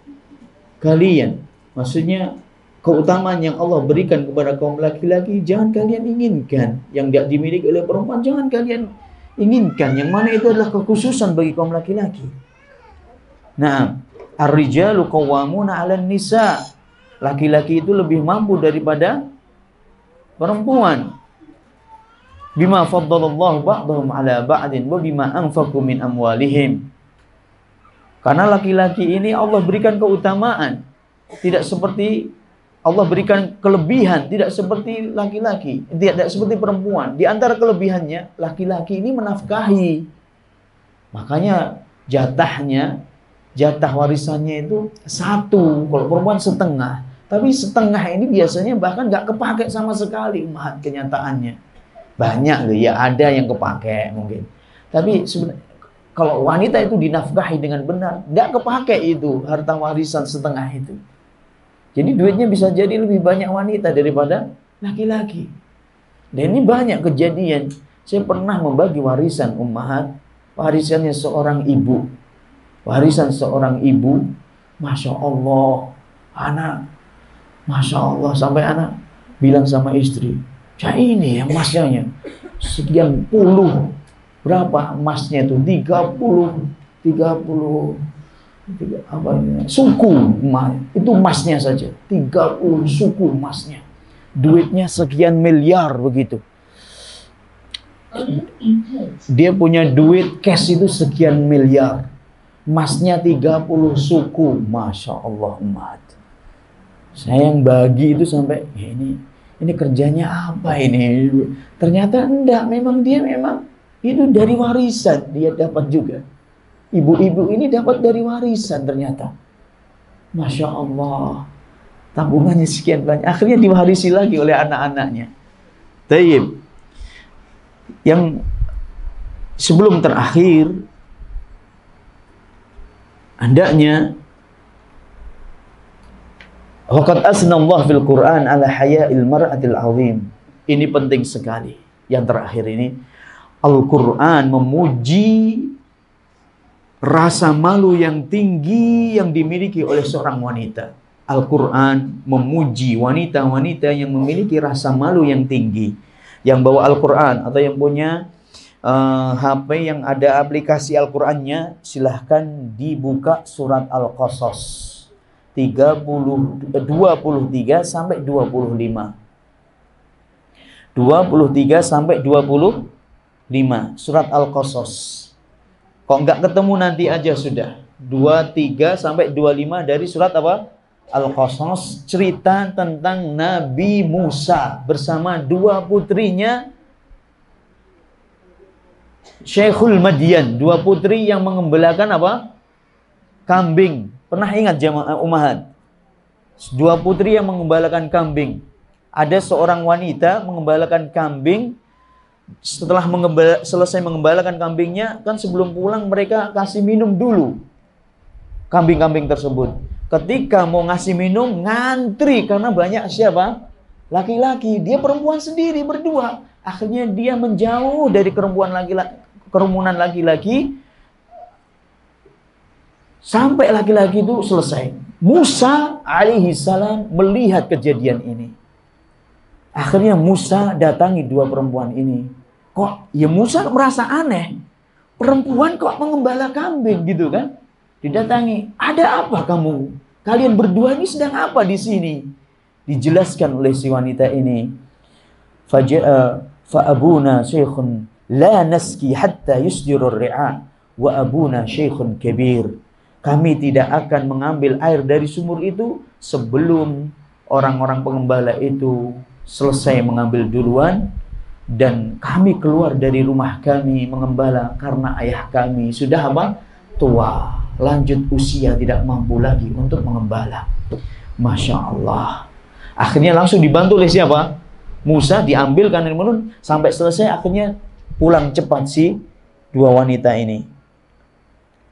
kalian. Maksudnya keutamaan yang Allah berikan kepada kaum laki-laki jangan kalian inginkan. Yang tidak dimiliki oleh perempuan jangan kalian inginkan. Yang mana itu adalah kekhususan bagi kaum laki-laki. Nah, ar-rijalu qawwamuna 'alan nisa. Laki-laki itu lebih mampu daripada perempuan. Bima faddalallahu ba'dahum 'ala ba'din wa bima anfaqu min amwalihim. Karena laki-laki ini Allah berikan keutamaan tidak seperti Allah berikan kelebihan, tidak seperti laki-laki, tidak seperti perempuan. Di antara kelebihannya, laki-laki ini menafkahi. Makanya jatah warisannya itu 1, kalau perempuan setengah. Tapi setengah ini biasanya bahkan nggak kepake sama sekali, umat, kenyataannya. Banyak loh, ya ada yang kepake mungkin. Tapi sebenarnya kalau wanita itu dinafkahi dengan benar, nggak kepake itu harta warisan setengah itu. Jadi duitnya bisa jadi lebih banyak wanita daripada laki-laki. Dan ini banyak kejadian. Saya pernah membagi warisan ummahat, warisannya seorang ibu. Warisan seorang ibu, Masya Allah, anak, Masya Allah, sampai anak bilang sama istri, ya ini ya emasnya, sekian puluh, berapa emasnya itu, 30 suku emas, itu emasnya saja 30 suku emasnya, duitnya sekian miliar begitu. Dia punya duit cash itu sekian miliar, emasnya 30 suku. Masya Allah umat. Saya yang bagi itu sampai ini kerjanya apa ini? Ternyata enggak, memang itu dari warisan dia dapat juga. Ibu-ibu ini dapat dari warisan ternyata. Masya Allah. Tabungannya sekian banyak. Akhirnya diwarisi lagi oleh anak-anaknya. Tayyib. Yang sebelum terakhir, hendaknya waqad asna Allah fil Quran ala haya'il mar'atil azim. Ini penting sekali. Yang terakhir ini, Al-Quran memuji rasa malu yang tinggi yang dimiliki oleh seorang wanita. Al-Quran memuji wanita-wanita yang memiliki rasa malu yang tinggi. Yang bawa Al-Quran atau yang punya HP yang ada aplikasi Al-Qurannya, silahkan dibuka surat Al-Qasas 23 sampai 25. 23 sampai 25 surat Al-Qasas. Kok nggak ketemu nanti aja sudah. 23 sampai 25 dari surat apa? Al-Qasas, cerita tentang Nabi Musa bersama 2 putrinya Syekhul Madian, 2 putri yang mengembalakan apa? Kambing. Pernah ingat jamaah ummahat? 2 putri yang mengembalakan kambing. Ada seorang wanita mengembalakan kambing. Setelah selesai mengembalakan kambingnya, kan sebelum pulang mereka kasih minum dulu kambing-kambing tersebut. Ketika mau ngasih minum, ngantri karena banyak siapa? Laki-laki. Dia perempuan sendiri berdua. Akhirnya dia menjauh dari kerumunan laki-laki sampai laki-laki itu selesai. Musa alaihi salam melihat kejadian ini. Akhirnya Musa datangi 2 perempuan ini. Kok ya Musa merasa aneh. Perempuan kok mengembala kambing gitu kan? Didatangi. Ada apa kamu? Kalian berdua ini sedang apa di sini? Dijelaskan oleh si wanita ini. Faja'a fa abuna syekhun la naski hatta yusdirur ri'a wa abuna syekhun kabir. Kami tidak akan mengambil air dari sumur itu sebelum orang-orang pengembala itu selesai mengambil duluan, dan kami keluar dari rumah kami mengembala karena ayah kami sudah apa? Tua, lanjut usia, tidak mampu lagi untuk mengembala. Masya Allah. Akhirnya langsung dibantu oleh siapa? Musa, diambilkan dari menun sampai selesai. Akhirnya pulang cepat si 2 wanita ini.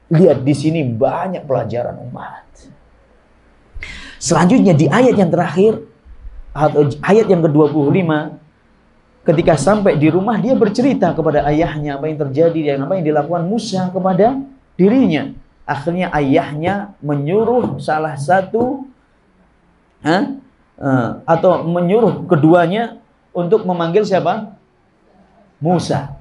Lihat di sini banyak pelajaran umat. Selanjutnya di ayat yang terakhir, atau ayat yang ke-25, ketika sampai di rumah dia bercerita kepada ayahnya apa yang terjadi dan apa yang dilakukan Musa kepada dirinya. Akhirnya ayahnya menyuruh salah satu atau menyuruh keduanya untuk memanggil siapa? Musa.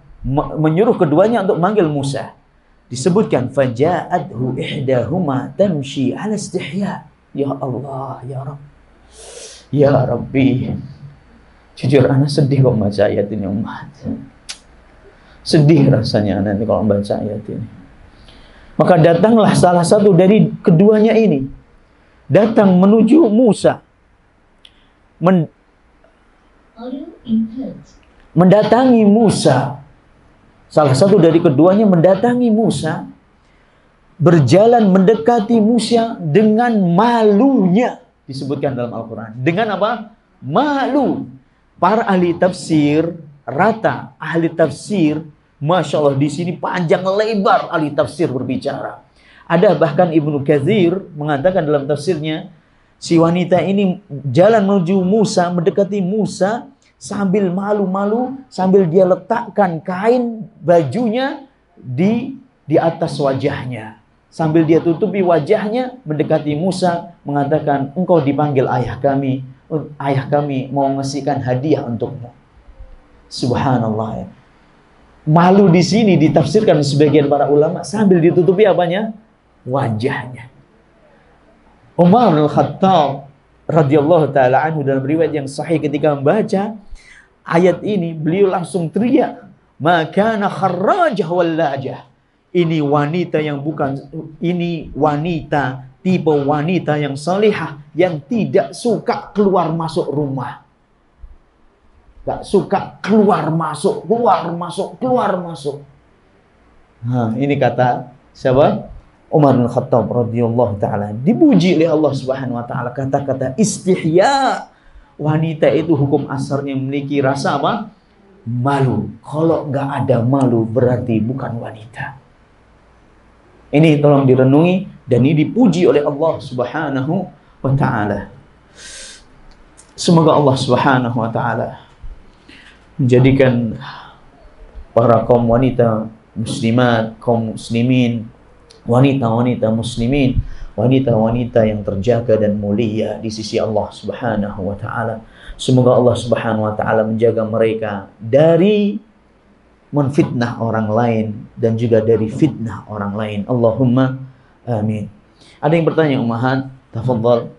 Menyuruh keduanya untuk manggil Musa. Disebutkan faja'athu ihdahuma tamshi 'ala istihya. Ya Allah, ya Rabb. Ya Rabbi, jujur anak sedih kok baca ayat ini umat. Sedih rasanya anak ini kalau baca ayat ini. Maka datanglah salah satu dari keduanya ini. datang menuju Musa, mendatangi Musa. Salah satu dari keduanya mendatangi Musa, berjalan mendekati Musa dengan malunya. Disebutkan dalam Al-Quran. Dengan apa? Malu. Para ahli tafsir rata, ahli tafsir, Masya Allah, di sini panjang lebar ahli tafsir berbicara. Ada bahkan Ibnu Katsir mengatakan dalam tafsirnya, si wanita ini jalan menuju Musa, mendekati Musa sambil malu-malu, sambil dia letakkan kain bajunya di atas wajahnya. Sambil dia tutupi wajahnya, mendekati Musa, mengatakan, engkau dipanggil ayah kami mau ngasihkan hadiah untukmu. Subhanallah ya. Malu di sini ditafsirkan sebagian para ulama sambil ditutupi apanya? Wajahnya. Umar bin Khattab radhiyallahu taala anhu dalam riwayat yang sahih ketika membaca ayat ini, beliau langsung teriak, "Maka kharrajah wallajah." Ini wanita yang ini wanita, tipe wanita yang salihah, yang tidak suka keluar masuk rumah. Gak suka keluar masuk. Nah, ini kata siapa? Umar bin Khattab radhiyallahu taala. Dipuji oleh Allah Subhanahu wa taala kata-kata istihya. Wanita itu hukum asarnya memiliki rasa apa? Malu. Kalau gak ada malu berarti bukan wanita. Ini tolong direnungi dan ini dipuji oleh Allah Subhanahu wa taala. Semoga Allah Subhanahu wa taala menjadikan para kaum wanita muslimat, kaum muslimin, wanita-wanita muslimin, wanita-wanita yang terjaga dan mulia di sisi Allah Subhanahu wa taala. Semoga Allah Subhanahu wa taala menjaga mereka dari menfitnah orang lain dan juga dari fitnah orang lain. Allahumma amin. Ada yang bertanya, Ummahat? Tafadhal.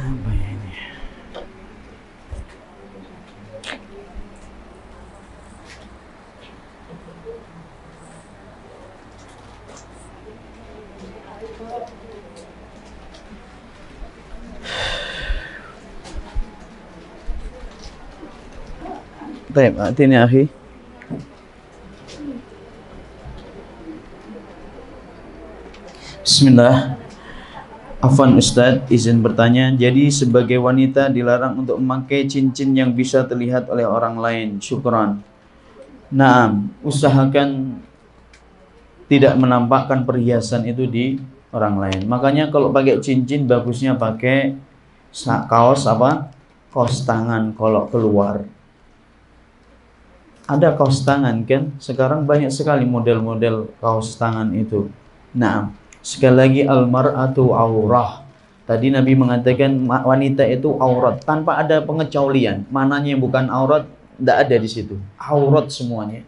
Apa ya ini? Baik, ini akhi. Bismillah. Afwan Ustadz, izin bertanya. Jadi sebagai wanita dilarang untuk memakai cincin yang bisa terlihat oleh orang lain. Syukran. Naam, usahakan tidak menampakkan perhiasan itu di orang lain. Makanya kalau pakai cincin bagusnya pakai kaos apa? Kaos tangan kalau keluar. Ada kaos tangan kan? Sekarang banyak sekali model-model kaos tangan itu. Nah, sekali lagi al-mar'atu aurah. Tadi Nabi mengatakan wanita itu aurat tanpa ada pengecualian. Mananya yang bukan aurat tidak ada di situ. Aurat semuanya.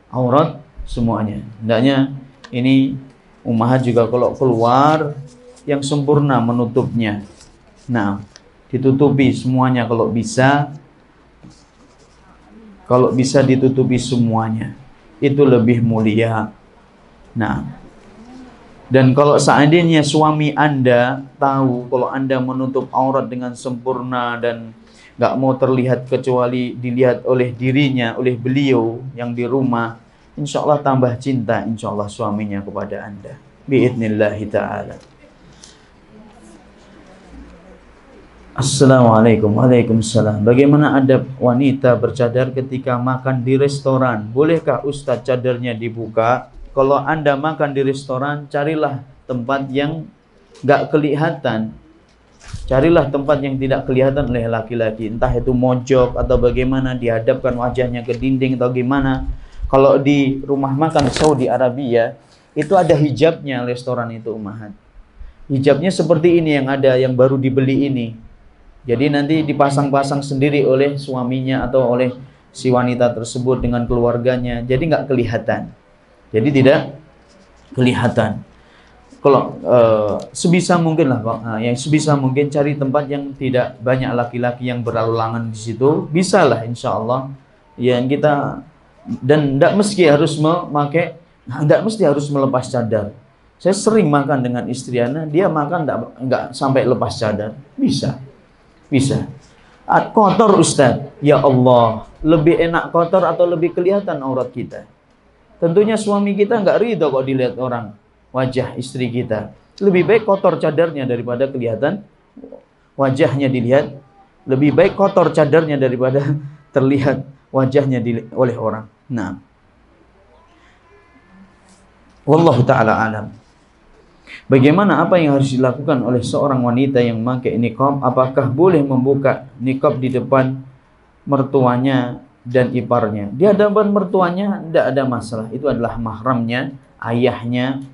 Aurat semuanya. Hendaknya ini ummahat juga kalau keluar yang sempurna menutupnya. Nah, ditutupi semuanya kalau bisa. Kalau bisa ditutupi semuanya, itu lebih mulia. Nah, dan kalau seandainya suami Anda tahu kalau Anda menutup aurat dengan sempurna dan gak mau terlihat kecuali dilihat oleh dirinya, oleh beliau yang di rumah, insya Allah tambah cinta insya Allah suaminya kepada Anda. Biidnillahi ta'ala. Assalamualaikum. Waalaikumsalam. Bagaimana adab wanita bercadar ketika makan di restoran? Bolehkah Ustadz cadarnya dibuka? Kalau Anda makan di restoran, carilah tempat yang gak kelihatan. Carilah tempat yang tidak kelihatan oleh laki-laki. Entah itu mojok atau bagaimana, dihadapkan wajahnya ke dinding atau gimana. Kalau di rumah makan Saudi Arabia, itu ada hijabnya restoran itu, ummahat. Hijabnya seperti ini yang ada, yang baru dibeli ini. Jadi nanti dipasang-pasang sendiri oleh suaminya atau oleh si wanita tersebut dengan keluarganya. Jadi nggak kelihatan. Jadi tidak kelihatan. Kalau sebisa mungkin lah Pak, yang sebisa mungkin cari tempat yang tidak banyak laki-laki yang berlalu-lalang di situ. Bisalah insya Allah. Yang kita dan tidak mesti harus memakai, tidak mesti harus melepas cadar. Saya sering makan dengan istri Ana, dia makan nggak sampai lepas cadar. Bisa. Kotor Ustaz. Ya Allah, lebih enak kotor atau lebih kelihatan aurat kita? Tentunya suami kita nggak ridho kok dilihat orang wajah istri kita. Lebih baik kotor cadarnya daripada kelihatan wajahnya dilihat. Lebih baik kotor cadarnya daripada terlihat wajahnya oleh orang. Nah, wallahu ta'ala alam. Bagaimana apa yang harus dilakukan oleh seorang wanita yang memakai niqab? Apakah boleh membuka niqab di depan mertuanya dan iparnya? Di hadapan mertuanya tidak ada masalah. Itu adalah mahramnya, ayahnya.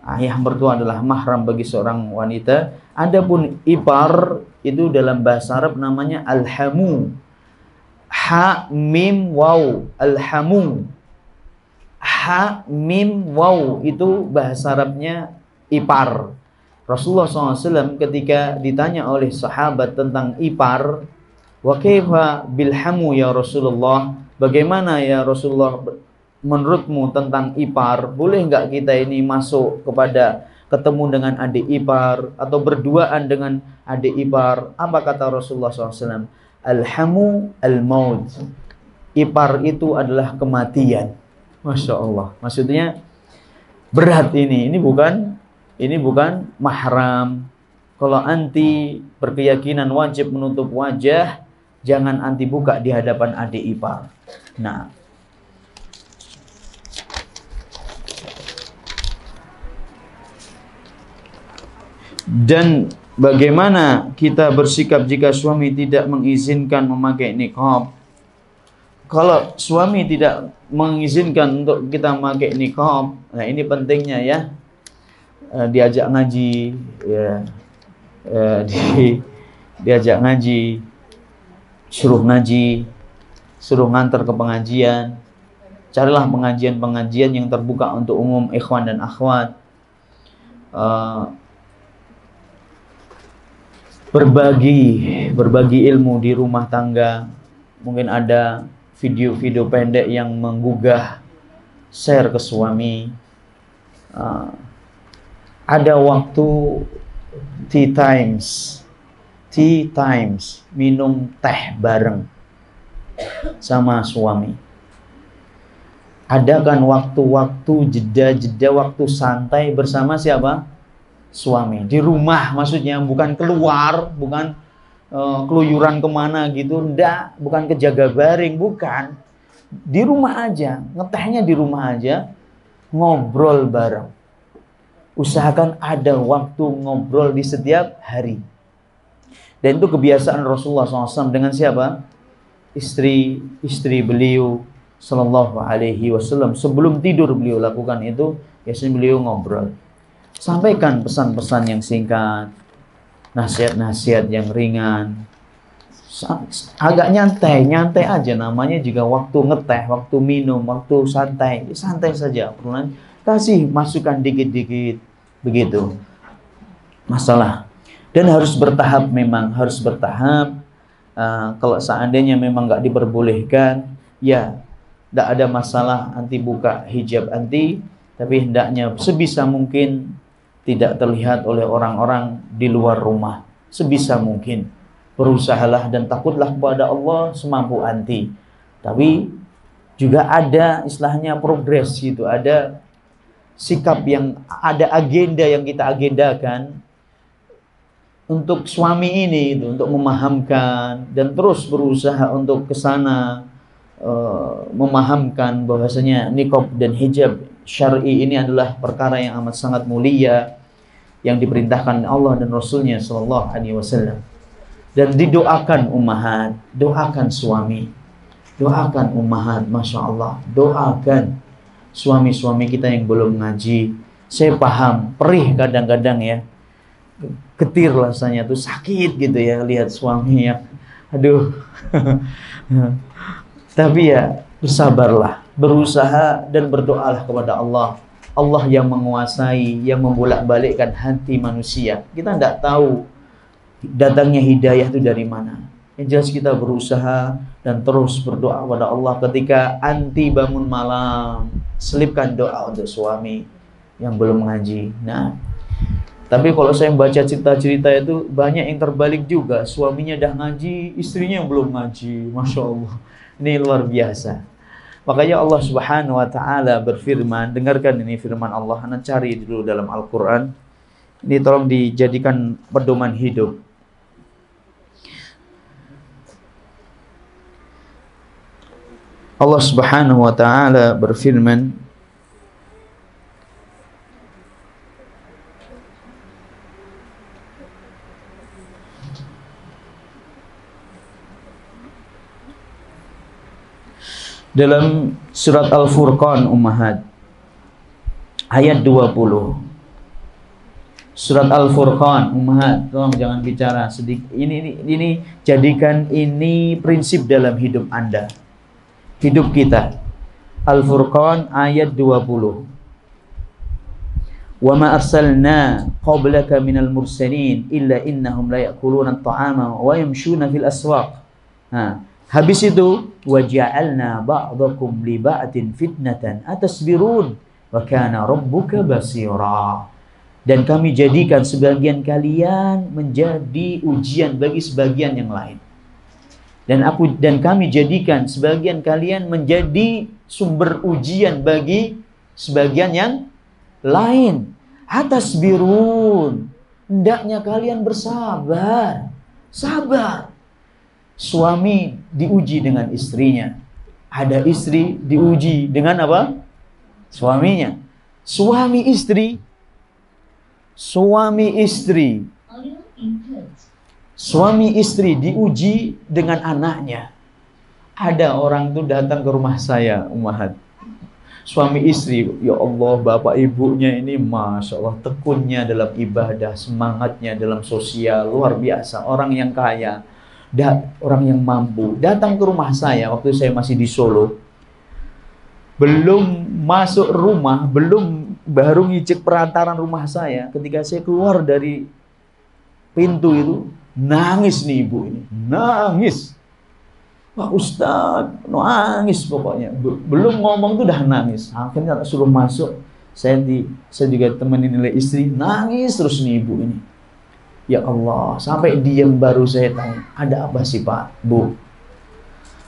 Ayah mertua adalah mahram bagi seorang wanita. Adapun ipar itu dalam bahasa Arab namanya alhamu. Ha mim waw, alhamu. Ha mim waw itu bahasa Arabnya ipar. Rasulullah SAW ketika ditanya oleh sahabat tentang ipar, wa kaifa bilhamu ya Rasulullah, bagaimana ya Rasulullah menurutmu tentang ipar? Boleh enggak kita ini masuk kepada ketemu dengan adik ipar atau berduaan dengan adik ipar? Apa kata Rasulullah SAW? Alhamu al-maut. Ipar itu adalah kematian. Masya Allah. Maksudnya berat ini. Ini bukan mahram. Kalau anti berkeyakinan wajib menutup wajah, jangan anti buka di hadapan adik ipar. Nah, dan bagaimana kita bersikap jika suami tidak mengizinkan memakai niqab? Kalau suami tidak mengizinkan untuk kita memakai niqab, nah ini pentingnya ya. Diajak ngaji, ya, diajak ngaji, suruh ngantar ke pengajian. Carilah pengajian-pengajian yang terbuka untuk umum ikhwan dan akhwat. Berbagi ilmu di rumah tangga. Mungkin ada video-video pendek yang menggugah, share ke suami. Ada waktu tea times, minum teh bareng sama suami. Ada kan waktu-waktu jeda-jeda, waktu santai bersama siapa? Suami. Di rumah maksudnya, bukan keluar, bukan keluyuran kemana gitu, enggak, bukan ke Jagabaring, bukan. Di rumah aja, ngetehnya di rumah aja, ngobrol bareng. Usahakan ada waktu ngobrol di setiap hari. Dan itu kebiasaan Rasulullah SAW dengan siapa? Istri beliau Sallallahu Alaihi Wasallam. Sebelum tidur beliau lakukan itu. Biasanya beliau ngobrol, sampaikan pesan-pesan yang singkat, nasihat-nasihat yang ringan, agak nyantai aja. Namanya juga waktu ngeteh, waktu minum, waktu santai saja. Kasih masukan dikit-dikit, begitu. Masalah. Dan harus bertahap, memang harus bertahap. Kalau seandainya memang nggak diperbolehkan, ya tidak ada masalah anti buka hijab anti. Tapi hendaknya sebisa mungkin tidak terlihat oleh orang-orang di luar rumah. Sebisa mungkin. Berusahalah dan takutlah kepada Allah semampu anti. Tapi juga ada istilahnya progres gitu. Ada sikap yang, ada agenda yang kita agendakan untuk suami ini itu, untuk memahamkan dan terus berusaha untuk ke sana, memahamkan bahwasanya niqab dan hijab syar'i ini adalah perkara yang amat sangat mulia yang diperintahkan Allah dan Rasulnya Sallallahu Alaihi Wasallam. Dan didoakan ummahat, doakan suami, doakan ummahat, masya Allah, doakan suami-suami kita yang belum ngaji. Saya paham, perih kadang-kadang ya, getir rasanya tuh, sakit gitu ya lihat suami ya, aduh. Tapi ya bersabarlah, berusaha dan berdoalah kepada Allah. Allah yang menguasai, yang membolak-balikkan hati manusia. Kita tidak tahu datangnya hidayah itu dari mana. Yang jelas kita berusaha dan terus berdoa kepada Allah. Ketika anti bangun malam, selipkan doa untuk suami yang belum ngaji. Nah, tapi kalau saya baca cerita-cerita itu banyak yang terbalik juga. Suaminya dah ngaji, istrinya yang belum ngaji. Masya Allah. Ini luar biasa. Makanya Allah Subhanahu wa Ta'ala berfirman, dengarkan ini firman Allah. Anda cari dulu dalam Al-Quran. Ini tolong dijadikan pedoman hidup. Allah Subhanahu wa Ta'ala berfirman, dalam surat Al-Furqan ummahat ayat 20. Surat Al-Furqan ummahat, tolong jangan bicara sedikit. Ini jadikan ini prinsip dalam hidup Anda, hidup kita. Al-Furqan ayat 20. Wa ma arsalna qablaka minal mursalin illa innahum la ya'kuluna at-ta'ama wa yamshuna fil aswaq. Habis itu waja'alna ba'dakum li ba'din fitnatan atasbirun wa kana rabbuka basira. Dan kami jadikan sebagian kalian menjadi ujian bagi sebagian yang lain. Dan kami jadikan sebagian kalian menjadi sumber ujian bagi sebagian yang lain. Atasbirun, hendaknya kalian bersabar. Sabar. Suami diuji dengan istrinya. Ada istri diuji dengan apa? Suaminya. Suami istri diuji dengan anaknya. Ada orang tuh datang ke rumah saya, ummahat. Suami istri, ya Allah, bapak ibunya ini masya Allah tekunnya dalam ibadah, semangatnya dalam sosial, luar biasa. Orang yang kaya, orang yang mampu, datang ke rumah saya waktu saya masih di Solo. Belum masuk rumah, baru ngicip perantaran rumah saya. Ketika saya keluar dari pintu itu, nangis nih ibu ini, nangis. Pak Ustadz, nangis pokoknya. Belum ngomong tuh udah nangis. Akhirnya suruh masuk, saya juga temenin oleh istri, nangis terus nih ibu ini. Ya Allah, sampai diam baru saya tahu, ada apa sih Pak, Bu?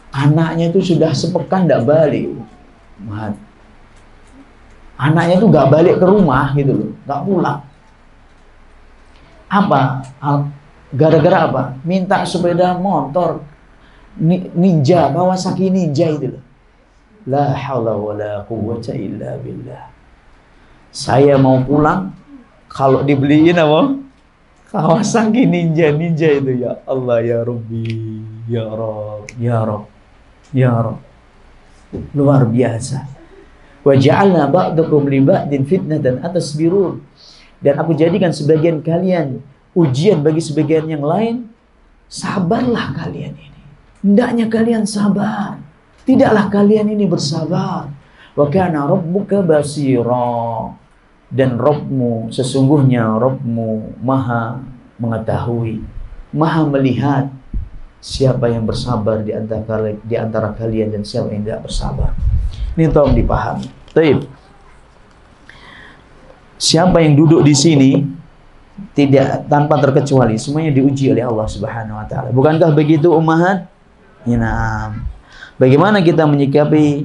Anaknya itu sudah sepekan tidak balik. Anaknya itu nggak balik ke rumah gitu loh, nggak pulang. Apa? Gara-gara apa? Minta sepeda motor Ninja, Kawasaki Ninja itu loh. La haula wala quwwata illa billah. Saya mau pulang, kalau dibeliin apa? Kawasaki ninja itu, ya Allah, ya Rabbi, ya Rabb, ya Rabb, ya Rabb. Luar biasa. Wa ja'alna ba'dakum li ba'din fitnatan atasbirun. Dan aku jadikan sebagian kalian ujian bagi sebagian yang lain. Sabarlah kalian ini. Hendaknya kalian sabar. Tidaklah kalian ini bersabar. Wa kana rabbuka basira. Dan Rabbmu, sesungguhnya Rabbmu maha mengetahui, maha melihat siapa yang bersabar di antara kalian dan siapa yang tidak bersabar. Ini tolong dipahami. Baik. Siapa yang duduk di sini tidak tanpa terkecuali semuanya diuji oleh Allah Subhanahu wa taala. Bukankah begitu ummahat? Ya, nah. Bagaimana kita menyikapi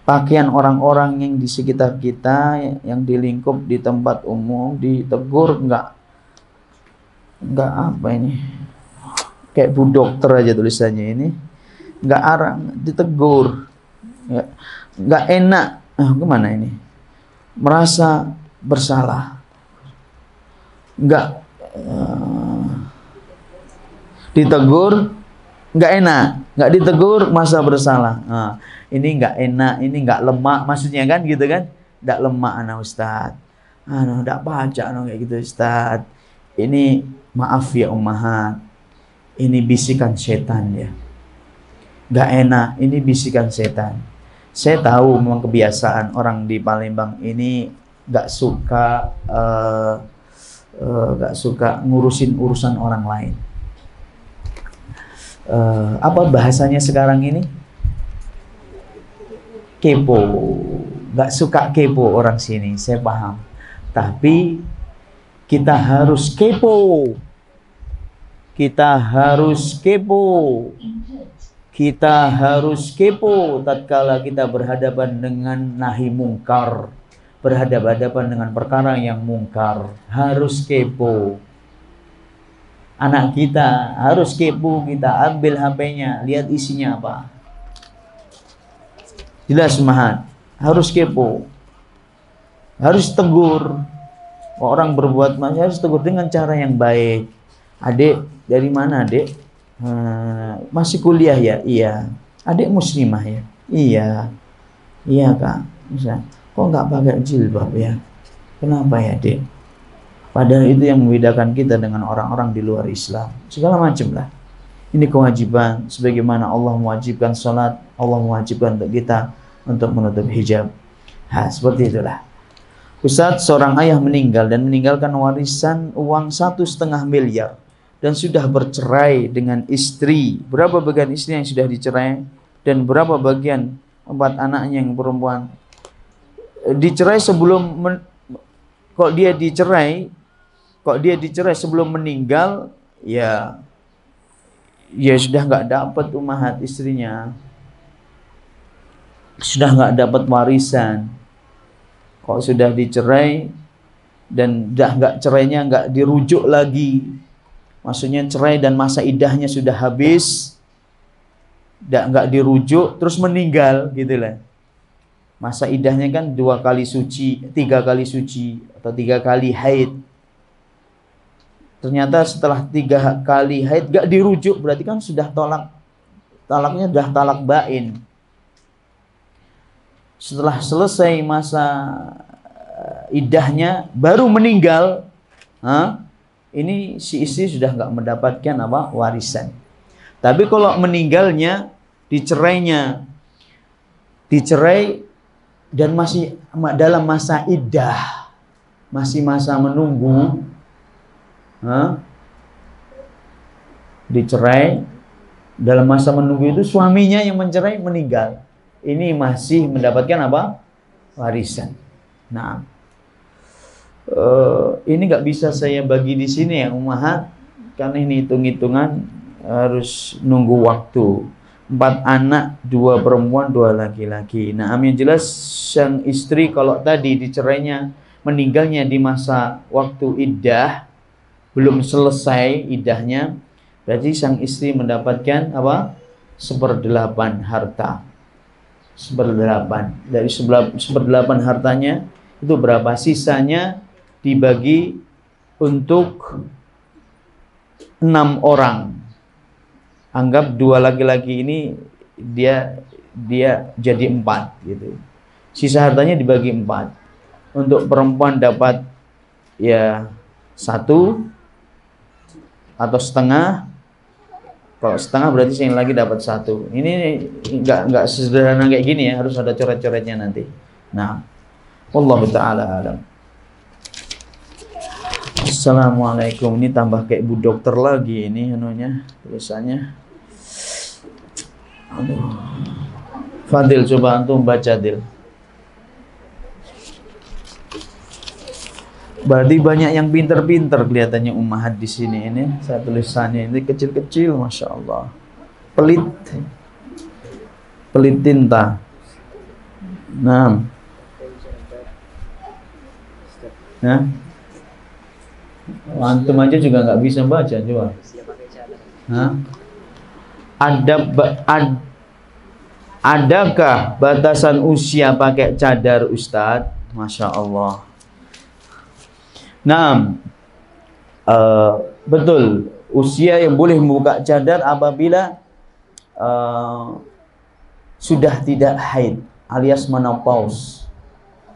pakaian orang-orang yang di sekitar kita, yang di lingkup, di tempat umum, ditegur enggak apa ini, kayak Bu Dokter aja tulisannya ini, enggak arang, ditegur, enggak enak, gimana ini, merasa bersalah, enggak ditegur enggak enak, enggak ditegur masa bersalah. Nah, ini enggak enak, ini enggak lemak, maksudnya kan gitu kan? Enggak lemak anak Ustaz. Enggak baca kayak gitu Ustaz. Ini maaf ya ummahat. Ini bisikan setan ya. Enggak enak, ini bisikan setan. Saya tahu memang kebiasaan orang di Palembang ini enggak suka ngurusin urusan orang lain. Apa bahasanya sekarang ini? Kepo. Gak suka kepo orang sini, saya paham. Tapi kita harus kepo. Kita harus kepo. Kita harus kepo tatkala kita berhadapan dengan nahi mungkar, berhadapan dengan perkara yang mungkar. Harus kepo. Anak kita harus kepo, kita ambil HP-nya, lihat isinya apa. Jelas mahat, harus kepo. Harus tegur. Orang berbuat macam harus tegur dengan cara yang baik. Adik, dari mana adik? Masih kuliah ya? Iya. Adik muslimah ya? Iya. Iya kak. Misal, kok nggak pakai jilbab ya? Kenapa ya adik? Padahal itu yang membedakan kita dengan orang-orang di luar Islam. Segala macam lah. Ini kewajiban. Sebagaimana Allah mewajibkan sholat, Allah mewajibkan untuk kita untuk menutup hijab. Seperti itulah. Ustaz, seorang ayah meninggal dan meninggalkan warisan uang 1,5 miliar. Dan sudah bercerai dengan istri. Berapa bagian istri yang sudah dicerai? Dan berapa bagian 4 anaknya yang perempuan? Dicerai sebelum... Kok dia dicerai sebelum meninggal, ya sudah nggak dapat ummahat istrinya, sudah nggak dapat warisan. Kok sudah dicerai dan cerainya nggak dirujuk lagi, maksudnya cerai dan masa iddahnya sudah habis, nggak dirujuk terus meninggal gitu lah. Masa iddahnya kan 2 kali suci, 3 kali suci atau 3 kali haid. Ternyata setelah 3 kali haid gak dirujuk, berarti kan sudah talaknya sudah talak bain. Setelah selesai masa iddahnya baru meninggal, ini si istri sudah gak mendapatkan warisan. Tapi kalau meninggalnya, dicerai dan masih dalam masa iddah, masih masa menunggu, dicerai, dalam masa menunggu itu suaminya yang mencerai meninggal, ini masih mendapatkan warisan. Nah, ini nggak bisa saya bagi di sini ya ummahat, karena ini hitung-hitungan harus nunggu waktu. 4 anak, 2 perempuan, 2 laki-laki. Nah, yang jelas sang istri kalau tadi dicerainya, meninggalnya di masa waktu iddah, belum selesai iddahnya, berarti sang istri mendapatkan 1/8 harta. 1/8. Dari 1/8 hartanya Itu berapa? Sisanya dibagi untuk 6 orang. Anggap 2 laki-laki ini dia jadi 4 gitu. Sisa hartanya dibagi 4. Untuk perempuan dapat ya 1 atau setengah. Kalau setengah berarti yang lagi dapat 1. Ini enggak sederhana kayak gini ya, harus ada coret-coretnya nanti. Nah, wallahu taala alam. Assalamualaikum. Ini tambah kayak bu dokter lagi ini anunya, tulisannya. Aduh. Fadil, coba antum baca, Dil. Berarti banyak yang pinter-pinter kelihatannya ummahat di sini ini. Saya tulisannya ini kecil-kecil, masya Allah. Pelit tinta. Nah, antum aja juga nggak bisa baca, coba. Adakah batasan usia pakai cadar, Ustadz? Masya Allah. Nah, betul, usia yang boleh membuka cadar apabila sudah tidak haid alias menopause.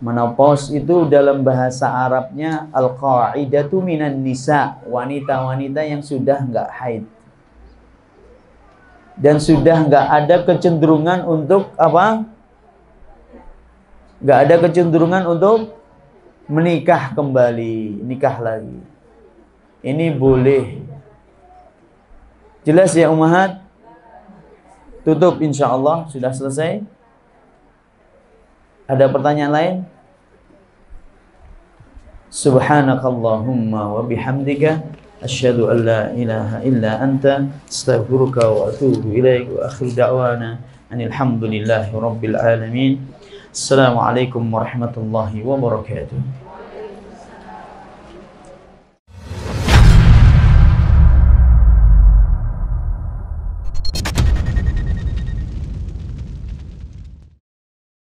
Menopause itu dalam bahasa Arabnya al-qa'idatu minan nisa, wanita-wanita yang sudah nggak haid dan sudah nggak ada kecenderungan untuk apa? Nggak ada kecenderungan untuk menikah kembali, nikah lagi. Ini boleh. Jelas ya ummahat? Tutup insyaallah, sudah selesai. Ada pertanyaan lain? Subhanakallahumma wa bihamdika asyhadu an la ilaha illa anta astaghfiruka wa atubu ilaik wa akhiru da'wana anil hamdulillahi rabbil alamin. Assalamualaikum warahmatullahi wabarakatuh.